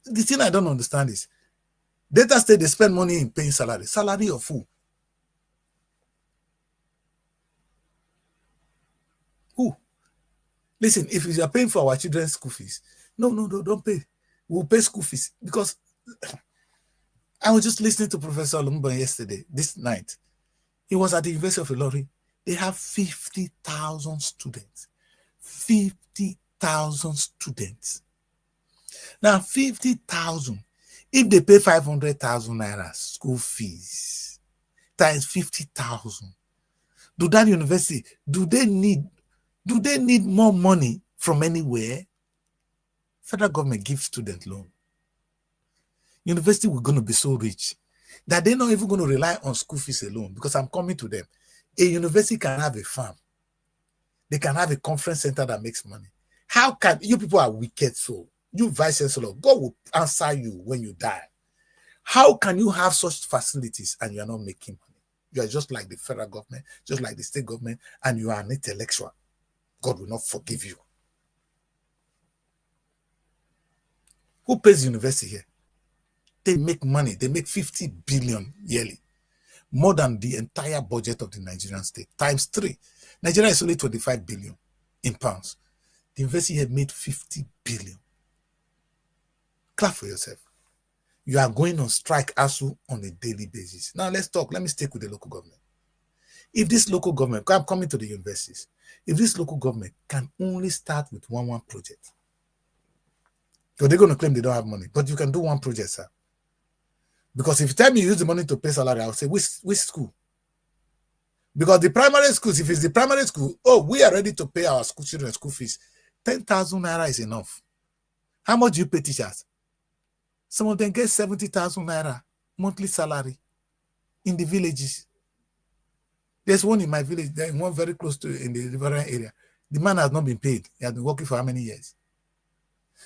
the thing I don't understand is, Delta State, they spend money in paying salary. Salary of who? Who? Listen, if you are paying for our children's school fees, no, don't pay. We'll pay school fees. Because I was just listening to Professor Lumba yesterday, this night. He was at the University of Ilorin. They have 50,000 students. 50,000 students. Now, 50,000, if they pay 500,000 naira school fees, times 50,000, do that university, do they need more money from anywhere? Federal government gives student loan. University were going to be so rich that they're not even going to rely on school fees alone, because I'm coming to them. A university can have a farm. They can have a conference center that makes money. How can you people are wicked? So you vice chancellor, God will answer you when you die. How can you have such facilities and you're not making money? You are just like the federal government, just like the state government, and you are an intellectual. God will not forgive you. Who pays university here? They make money. They make 50 billion yearly. More than the entire budget of the Nigerian state. Times 3. Nigeria is only 25 billion in pounds. The university here made 50 billion. Clap for yourself. You are going on strike ASU on a daily basis. Now let's talk. Let me stick with the local government. If this local government, I'm coming to the universities, if this local government can only start with one project, so they're going to claim they don't have money, but you can do one project, sir. Because if you tell me you use the money to pay salary, I'll say, which school? Because the primary schools, if it's the primary school, we are ready to pay our school children school fees. 10,000 naira is enough. How much do you pay teachers? Some of them get 70,000 naira monthly salary in the villages. There's one in my village, there's one very close to in the riverine area. The man has not been paid. He has been working for how many years?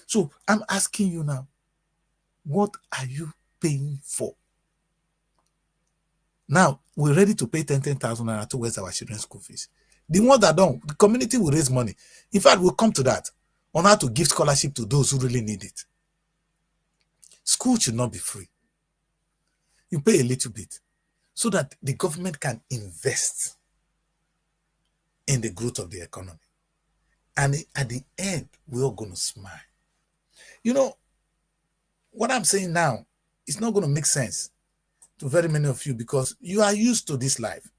So I'm asking you now, what are you paying for? Now, we're ready to pay 10,000 naira towards our children's school fees. The ones that don't, the community will raise money. In fact, we'll come to that on how to give scholarship to those who really need it. School should not be free. You pay a little bit so that the government can invest in the growth of the economy. And at the end, we're all going to smile. You know, what I'm saying now, it's not going to make sense to very many of you because you are used to this life.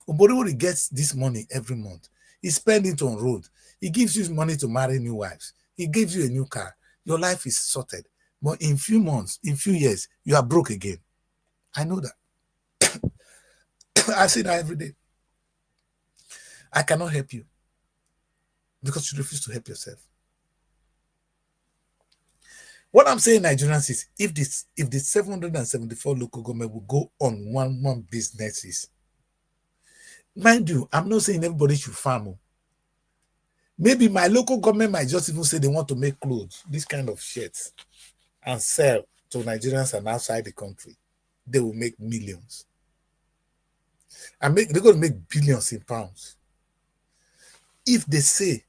Oborewori gets this money every month. He spends it on road. He gives you money to marry new wives. He gives you a new car. Your life is sorted. But in few months, in few years, you are broke again. I know that. I see that every day. I cannot help you because you refuse to help yourself. What I'm saying, Nigerians, is if the 774 local government will go on one businesses, mind you, I'm not saying everybody should farm. Maybe my local government might just even say they want to make clothes, this kind of shirts, and sell to Nigerians and outside the country. They will make millions. And they're going to make billions in pounds. If they say,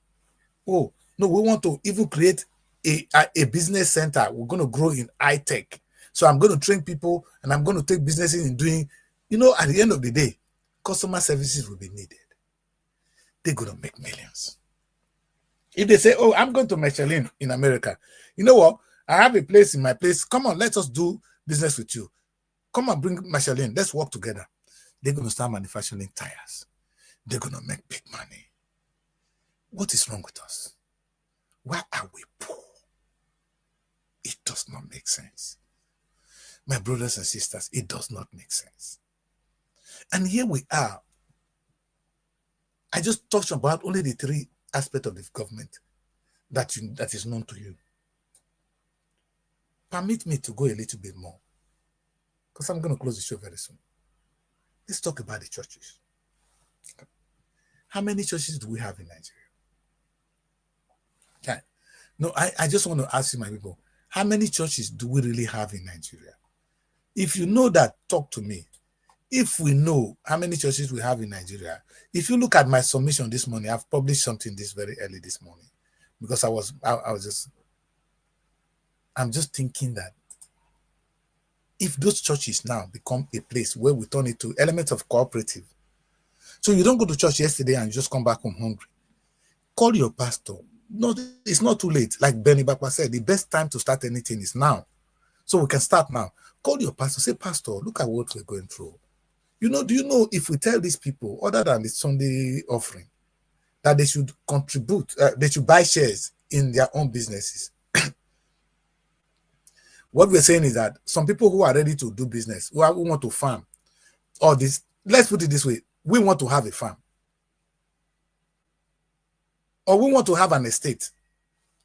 oh, no, we want to even create a business center, we're going to grow in high tech. So I'm going to train people and I'm going to take businesses in doing, at the end of the day, customer services will be needed. They're going to make millions. If they say, oh, I'm going to Michelin in America, you know what? I have a place in my place. Come on, let us do business with you. Come on, bring Michelin. Let's work together. They're going to start manufacturing tires. They're going to make big money. What is wrong with us? Why are we poor? It does not make sense. My brothers and sisters, it does not make sense. And here we are. I just touched about only the 3 aspects of the government that is known to you. Permit me to go a little bit more, because I'm going to close the show very soon. Let's talk about the churches. How many churches do we have in Nigeria? Okay. No, I just want to ask you, my people, How many churches do we really have in Nigeria? If you know that, talk to me. If we know how many churches we have in Nigeria, if you look at my submission this morning, I've published something this very early this morning because I'm just thinking that if those churches now become a place where we turn it to elements of cooperative, so you don't go to church yesterday and you just come back home hungry. Call your pastor. No, it's not too late. Like Benny Bakwa said, the best time to start anything is now. So we can start now. Call your pastor. Say, Pastor, look at what we're going through. Do you know if we tell these people, other than the Sunday offering, that they should contribute, they should buy shares in their own businesses? What we're saying is that some people who are ready to do business, who want to farm, or this, let's put it this way, we want to have a farm. Or we want to have an estate.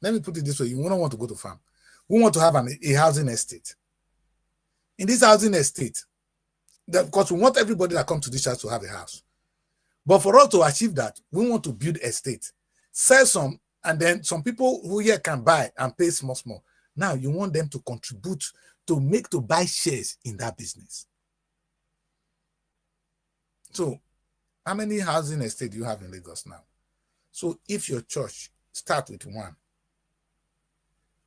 Let me put it this way, you don't want to go to farm. We want to have a housing estate. In this housing estate, because we want everybody that comes to this church to have a house. But for us to achieve that, we want to build estate, sell some, and then some people who here can buy and pay small. Now you want them to contribute to buy shares in that business. So how many housing estate do you have in Lagos now? So if your church start with one,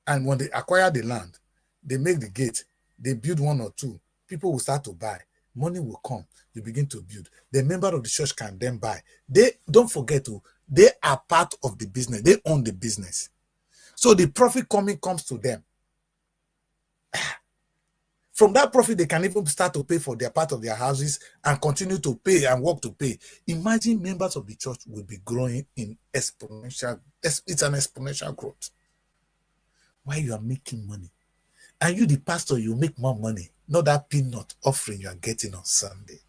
and when they acquire the land, they make the gate, they build one or two, people will start to buy, money will come, you begin to build. The member of the church can then buy. They don't forget they are part of the business, they own the business. So the profit comes to them. From that profit, they can even start to pay for their part of their houses and continue to pay and work to pay. Imagine members of the church will be growing in exponential. It's an exponential growth. Why you are making money? And you, the pastor, you make more money. Not that peanut offering you are getting on Sunday.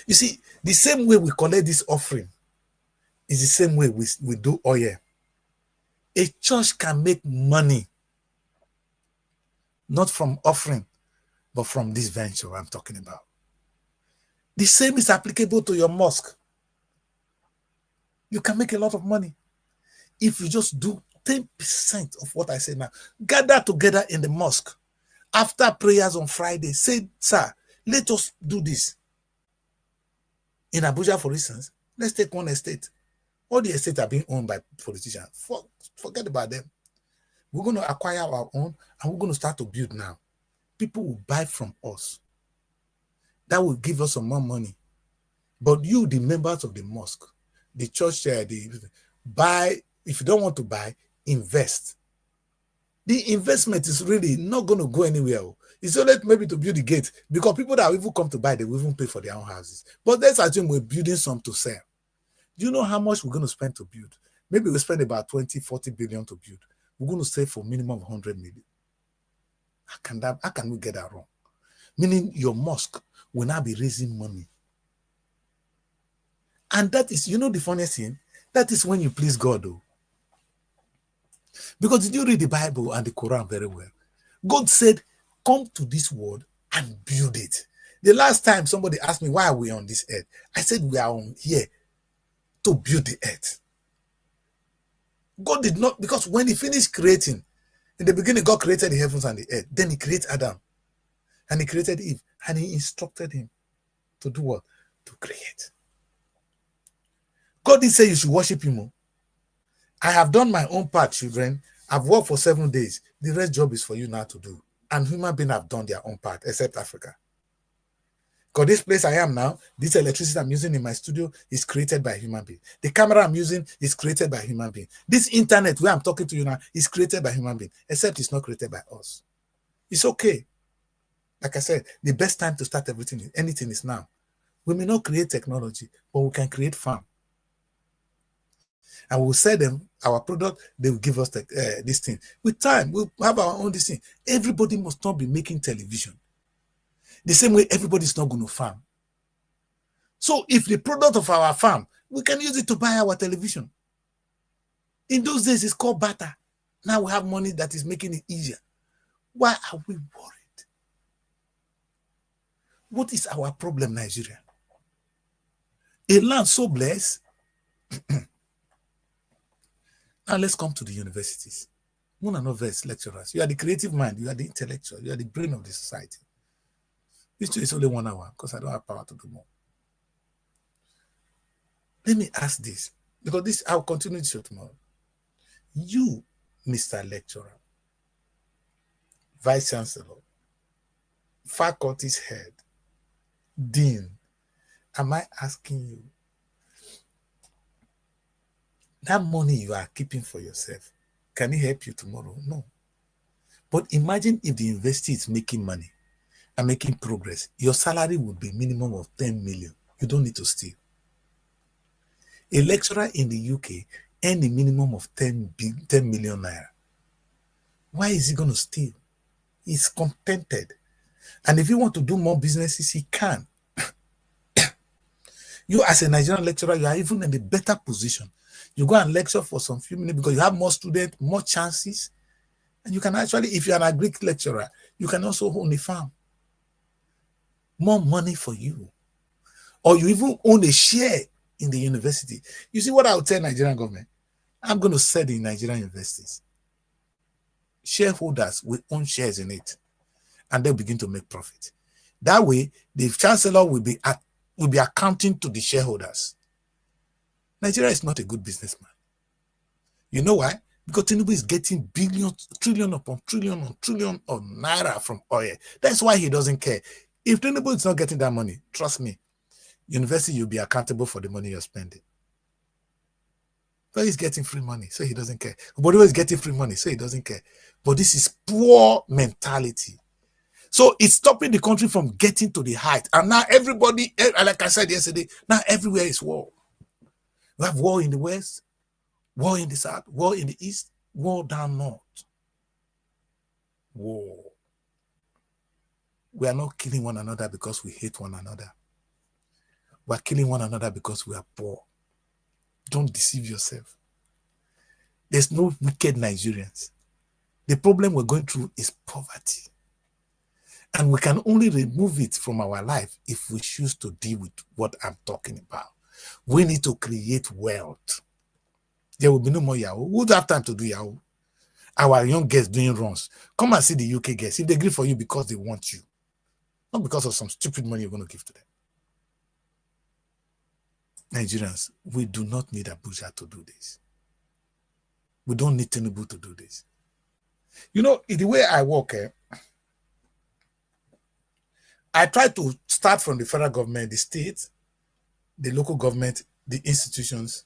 You see, the same way we collect this offering is the same way we do oil. A church can make money not from offering, but from this venture I'm talking about. The same is applicable to your mosque. You can make a lot of money if you just do 10% of what I say now. Gather together in the mosque after prayers on Friday. Say, sir, let us do this. In Abuja, for instance, let's take one estate. All the estates are being owned by politicians. Forget about them. We're going to acquire our own and we're going to start to build now. People will buy from us. That will give us some more money. But you, the members of the mosque, the church, buy. If you don't want to buy, invest. The investment is really not going to go anywhere. It's only maybe to build the gate, because people that even come to buy, they will even pay for their own houses. But let's assume we're building some to sell. Do you know how much we're going to spend to build? Maybe we spend about 20-40 billion to build. We're going to save for minimum of 100 million. How can we get that wrong? Meaning your mosque will now be raising money. And that is, the funniest thing, that is when you please God, though. Because did you read the Bible and the Quran very well? God said, come to this world and build it. The last time somebody asked me, why are we on this earth? I said, we are on here to build the earth. God did not, because when he finished creating, in the beginning, God created the heavens and the earth. Then he created Adam. And he created Eve. And he instructed him to do what? To create. God didn't say you should worship him. I have done my own part, children. I've worked for 7 days. The rest job is for you now to do. And human beings have done their own part, except Africa. Because this place I am now, this electricity I'm using in my studio is created by a human being. The camera I'm using is created by a human being. This internet where I'm talking to you now is created by a human being, except it's not created by us. It's okay. Like I said, the best time to start anything is now. We may not create technology, but we can create farm. And we'll sell them our product, they will give us this thing. With time, we'll have our own this thing. Everybody must not be making television. The same way everybody's not going to farm. So if the product of our farm, we can use it to buy our television. In those days, it's called barter. Now we have money that is making it easier. Why are we worried? What is our problem, Nigeria? A land so blessed. Now let's come to the universities. One and verse lecturers. You are the creative mind. You are the intellectual. You are the brain of the society. This is only 1 hour because I don't have power to do more. Let me ask this, because this I'll continue the show tomorrow. You, Mr. Lecturer, Vice Chancellor, faculty's head, dean, am I asking you, that money you are keeping for yourself, can it help you tomorrow? No. But imagine if the university is making money and making progress, your salary would be minimum of 10 million. You don't need to steal. A lecturer in the UK earn a minimum of 10 million naira. Why is he going to steal? He's contented. And if you want to do more businesses, he can. You as a Nigerian lecturer, you are even in a better position. You go and lecture for some few minutes because you have more students, more chances. And you can actually, if you're an agric lecturer, you can also own a farm. More money for you. Or you even own a share in the university. You see what I would tell Nigerian government? I'm going to sell the Nigerian universities. Shareholders will own shares in it. And they'll begin to make profit. That way, the chancellor will be accounting to the shareholders. Nigeria is not a good businessman. You know why? Because Tinubu is getting billions, trillion upon trillion on trillion of naira from oil. That's why he doesn't care. If Tinubu is not getting that money, trust me, university, you'll be accountable for the money you're spending. But he's getting free money, so he doesn't care. But is getting free money, so he doesn't care. But this is poor mentality. So it's stopping the country from getting to the height. And now everybody, like I said yesterday, now everywhere is war. We have war in the west, war in the south, war in the east, war down north. War. We are not killing one another because we hate one another. We are killing one another because we are poor. Don't deceive yourself. There's no wicked Nigerians. The problem we're going through is poverty. And we can only remove it from our life if we choose to deal with what I'm talking about. We need to create wealth. There will be no more Yahoo. Who would have time to do Yahoo? Our young girls doing runs. Come and see the UK girls. If they agree for you because they want you, not because of some stupid money you're going to give to them. Nigerians, we do not need Abuja to do this. We don't need Tinubu to do this. You know, the way I work, I try to start from the federal government, the state, the local government, the institutions.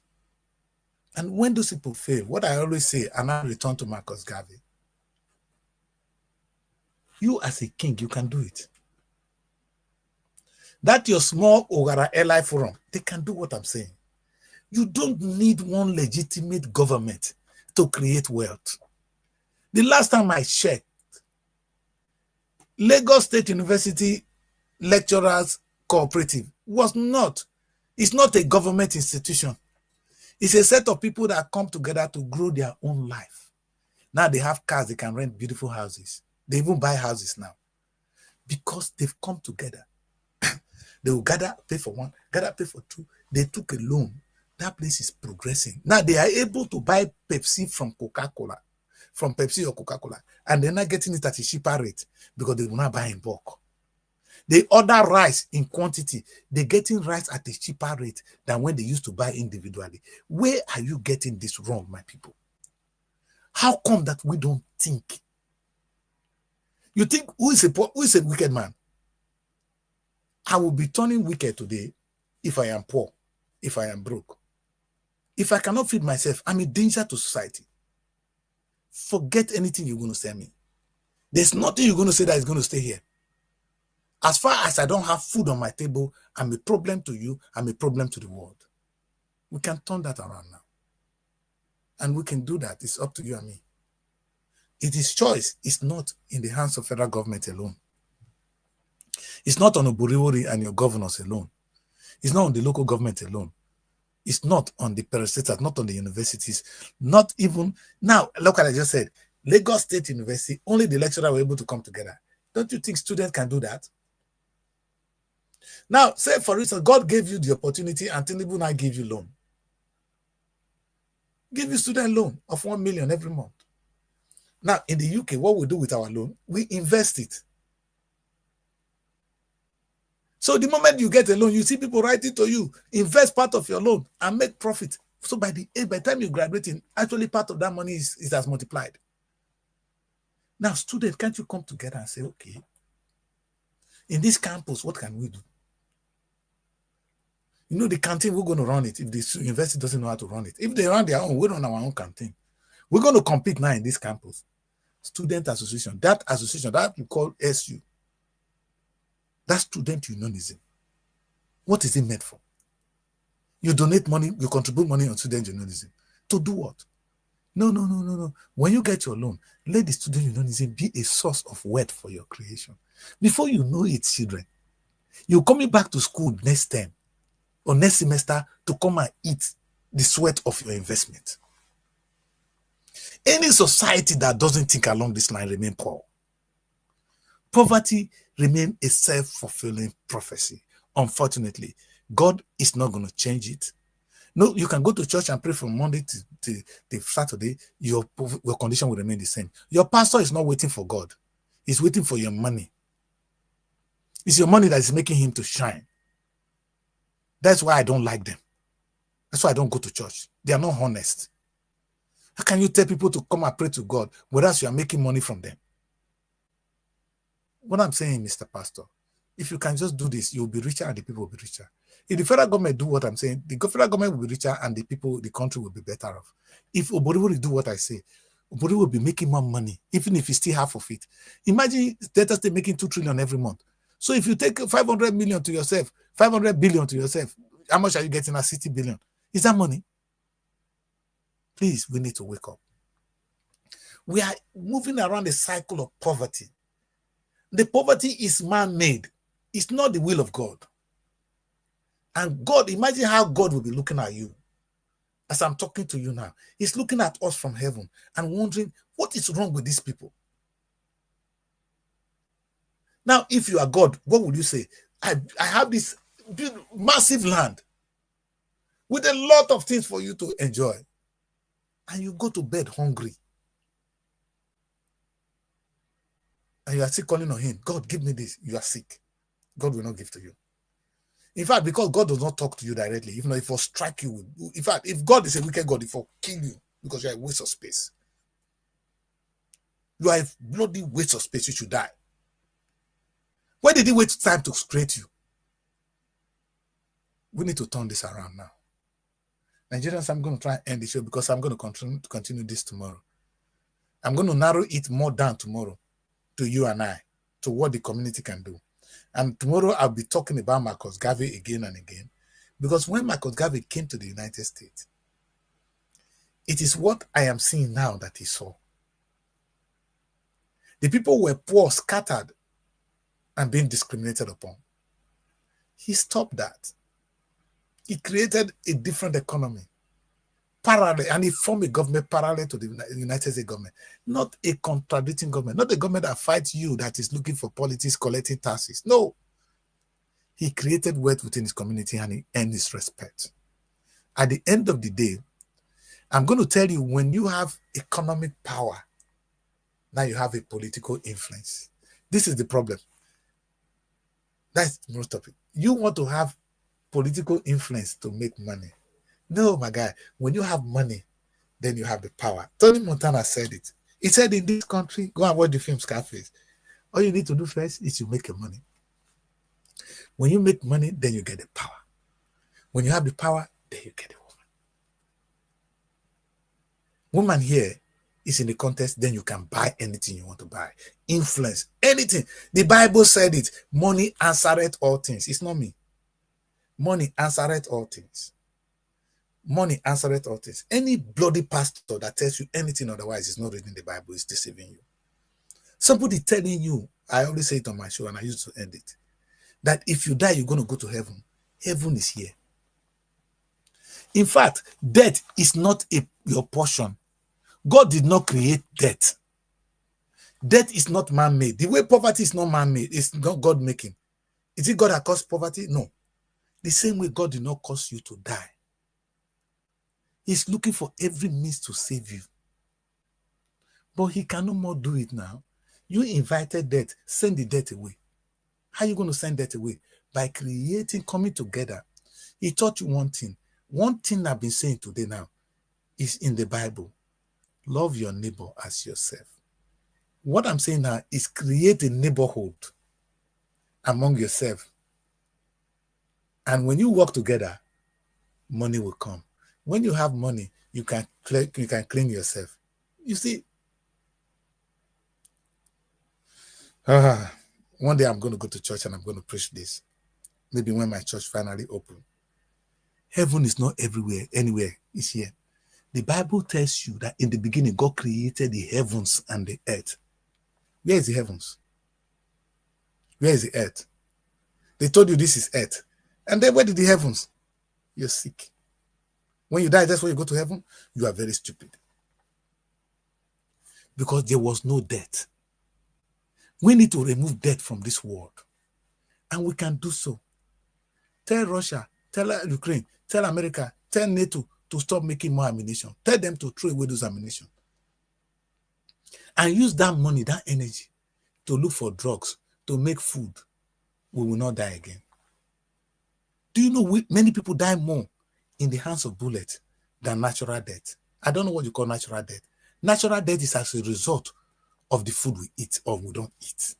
And when those people fail, what I always say, and I return to Marcus Garvey, you as a king, you can do it. That your small Ogara Ally Forum, they can do what I'm saying. You don't need one legitimate government to create wealth. The last time I checked, Lagos State University Lecturers Cooperative it's not a government institution. It's a set of people that come together to grow their own life. Now they have cars, they can rent beautiful houses. They even buy houses now. Because they've come together. They will gather, pay for one, gather, pay for two. They took a loan. That place is progressing. Now they are able to buy Pepsi from Coca-Cola, from Pepsi or Coca-Cola, and they're not getting it at a cheaper rate because they will not buy in bulk. They order rice in quantity. They're getting rice at a cheaper rate than when they used to buy individually. Where are you getting this wrong, my people? How come that we don't think? You think who is a wicked man? I will be turning wicked today if I am poor, if I am broke. If I cannot feed myself, I'm a danger to society. Forget anything you're going to say me. There's nothing you're going to say that is going to stay here. As far as I don't have food on my table, I'm a problem to you, I'm a problem to the world. We can turn that around now. And we can do that. It's up to you and me. It is choice. It's not in the hands of federal government alone. It's not on Oburiwori and your governors alone. It's not on the local government alone. It's not on the parastatals, not on the universities, not even... Now, look what I just said. Lagos State University, only the lecturers were able to come together. Don't you think students can do that? Now, say for instance, God gave you the opportunity and Tinubu now give you loan. Give you student loan of 1 million every month. Now, in the UK, what we do with our loan, we invest it. So the moment you get a loan, you see people writing to you, invest part of your loan and make profit. So by the time you graduate, actually part of that money is has multiplied. Now, students, can't you come together and say, okay, in this campus, what can we do? You know, the canteen, we're going to run it if the university doesn't know how to run it. If they run their own, we run our own canteen. We're going to compete now in this campus. Student association, that we call SU, that's student unionism. What is it meant for? You donate money, you contribute money on student unionism. To do what? No. When you get your loan, let the student unionism be a source of wealth for your creation. Before you know it, children, you're coming back to school next term or next semester to come and eat the sweat of your investment. Any society that doesn't think along this line remain poor. Poverty remains a self-fulfilling prophecy. Unfortunately, God is not going to change it. No, you can go to church and pray from Monday to Saturday. Your condition will remain the same. Your pastor is not waiting for God. He's waiting for your money. It's your money that is making him to shine. That's why I don't like them. That's why I don't go to church. They are not honest. How can you tell people to come and pray to God whereas you are making money from them? What I'm saying, Mr. Pastor, if you can just do this, you'll be richer and the people will be richer. If the federal government do what I'm saying, the federal government will be richer and the people, the country will be better off. If Obori will do what I say, Obori will be making more money, even if it's still half of it. Imagine Delta State making 2 trillion every month. So if you take 500 million to yourself, 500 billion to yourself, how much are you getting at 60 billion? Is that money? Please, we need to wake up. We are moving around a cycle of poverty. The poverty is man-made. It's not the will of God. And God, imagine how God will be looking at you as I'm talking to you now. He's looking at us from heaven and wondering, what is wrong with these people? Now, if you are God, what would you say? I have this massive land with a lot of things for you to enjoy. And you go to bed hungry. And you are still calling on him. God, give me this. You are sick. God will not give to you. In fact, because God does not talk to you directly, even though if he'll strike you, in fact, if God is a wicked God, he will kill you because you are a waste of space. You are a bloody waste of space. You should die. Why did he wait time to create you? We need to turn this around now. Nigerians, I'm going to try and end the show because I'm going to continue this tomorrow. I'm going to narrow it more down tomorrow to you and I, to what the community can do. And tomorrow I'll be talking about Marcus Garvey again and again, because when Marcus Garvey came to the United States, it is what I am seeing now that he saw. The people were poor, scattered, and being discriminated upon. He stopped that. He created a different economy, parallel, and he formed a government parallel to the United States government, not a contradicting government, not a government that fights you, that is looking for politics, collecting taxes. No. He created wealth within his community and he earned his respect. At the end of the day, I'm going to tell you, when you have economic power, now you have a political influence. This is the problem. That's most of it. You want to have political influence to make money. No, my guy, when you have money, then you have the power. Tony Montana said it. He said, in this country, go and watch the film Scarface. All you need to do first is you make your money. When you make money, then you get the power. When you have the power, then you get the woman. Woman here is in the contest, then you can buy anything you want to buy. Influence, anything. The Bible said it. Money answereth all things. It's not me. Money answereth all things. Money answereth all things. Any bloody pastor that tells you anything otherwise is not reading the Bible, is deceiving you. Somebody telling you, I always say it on my show and I used to end it, that if you die, you're going to go to heaven. Heaven is here. In fact, death is not your portion. God did not create death. Death is not man-made. The way poverty is not man-made, it's not God making. Is it God that caused poverty? No. The same way God did not cause you to die. He's looking for every means to save you. But he can no more do it now. You invited death, send the death away. How are you going to send death away? By coming together. He taught you one thing. One thing I've been saying today now is in the Bible. Love your neighbor as yourself. What I'm saying now is create a neighborhood among yourself. And when you work together, money will come. When you have money, you can clean yourself. You see, one day I'm going to go to church and I'm going to preach this. Maybe when my church finally opens. Heaven is not everywhere, anywhere. It's here. The Bible tells you that in the beginning, God created the heavens and the earth. Where is the heavens? Where is the earth? They told you this is earth. And then where did the heavens? You're sick. When you die, that's when you go to heaven. You are very stupid. Because there was no death. We need to remove death from this world. And we can do so. Tell Russia, tell Ukraine, tell America, tell NATO to stop making more ammunition. Tell them to throw away those ammunition. And use that money, that energy, to look for drugs, to make food. We will not die again. Do you know many people die more in the hands of bullets than natural death? I don't know what you call natural death. Natural death is as a result of the food we eat or we don't eat.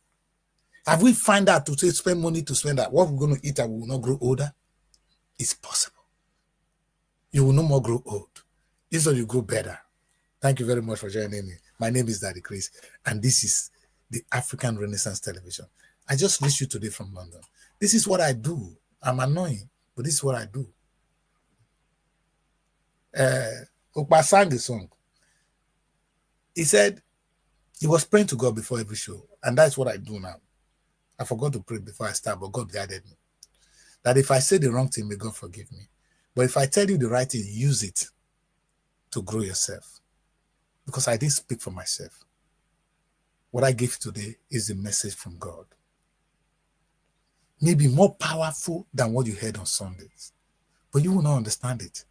Have we found out to spend money to spend that what we're going to eat and we will not grow older? It's possible. You will no more grow old. Instead, you grow better. Thank you very much for joining me. My name is Daddy Kris, and this is the African Renaissance Television. I just reached you today from London. This is what I do. I'm annoying, but this is what I do. Okpa sang a song. He said he was praying to God before every show, and that's what I do now. I forgot to pray before I start, but God guided me. That if I say the wrong thing, may God forgive me. But if I tell you the right thing, use it to grow yourself. Because I didn't speak for myself. What I give today is the message from God. Maybe more powerful than what you heard on Sundays. But you will not understand it.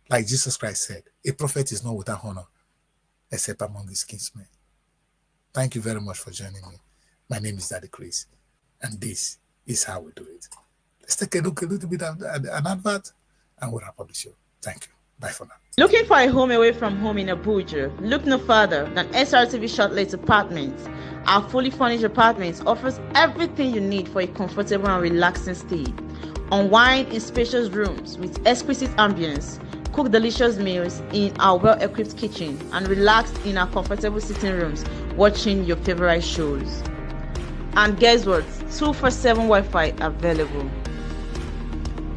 Like Jesus Christ said, a prophet is not without honor, except among his kinsmen. Thank you very much for joining me. My name is Daddy Kris, and this is how we do it. Let's take a little bit of an advert, and we'll wrap up the show. Thank you. Bye for now. Looking for a home away from home in Abuja? Look no further than SRTV Shortlet Apartments. Our fully furnished apartments offers everything you need for a comfortable and relaxing stay. Unwind in spacious rooms with exquisite ambience. Cook delicious meals in our well-equipped kitchen and relax in our comfortable sitting rooms watching your favorite shows. And guess what? 247 Wi-Fi available.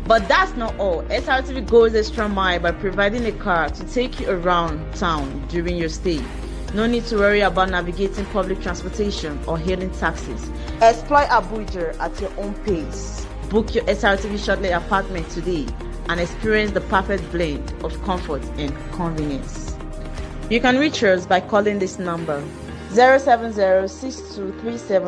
But that's not all. SRTV goes extra mile by providing a car to take you around town during your stay. No need to worry about navigating public transportation or hailing taxis. Explore Abuja at your own pace. Book your SRTV Shortlet apartment today and experience the perfect blend of comfort and convenience. You can reach us by calling this number 070-6237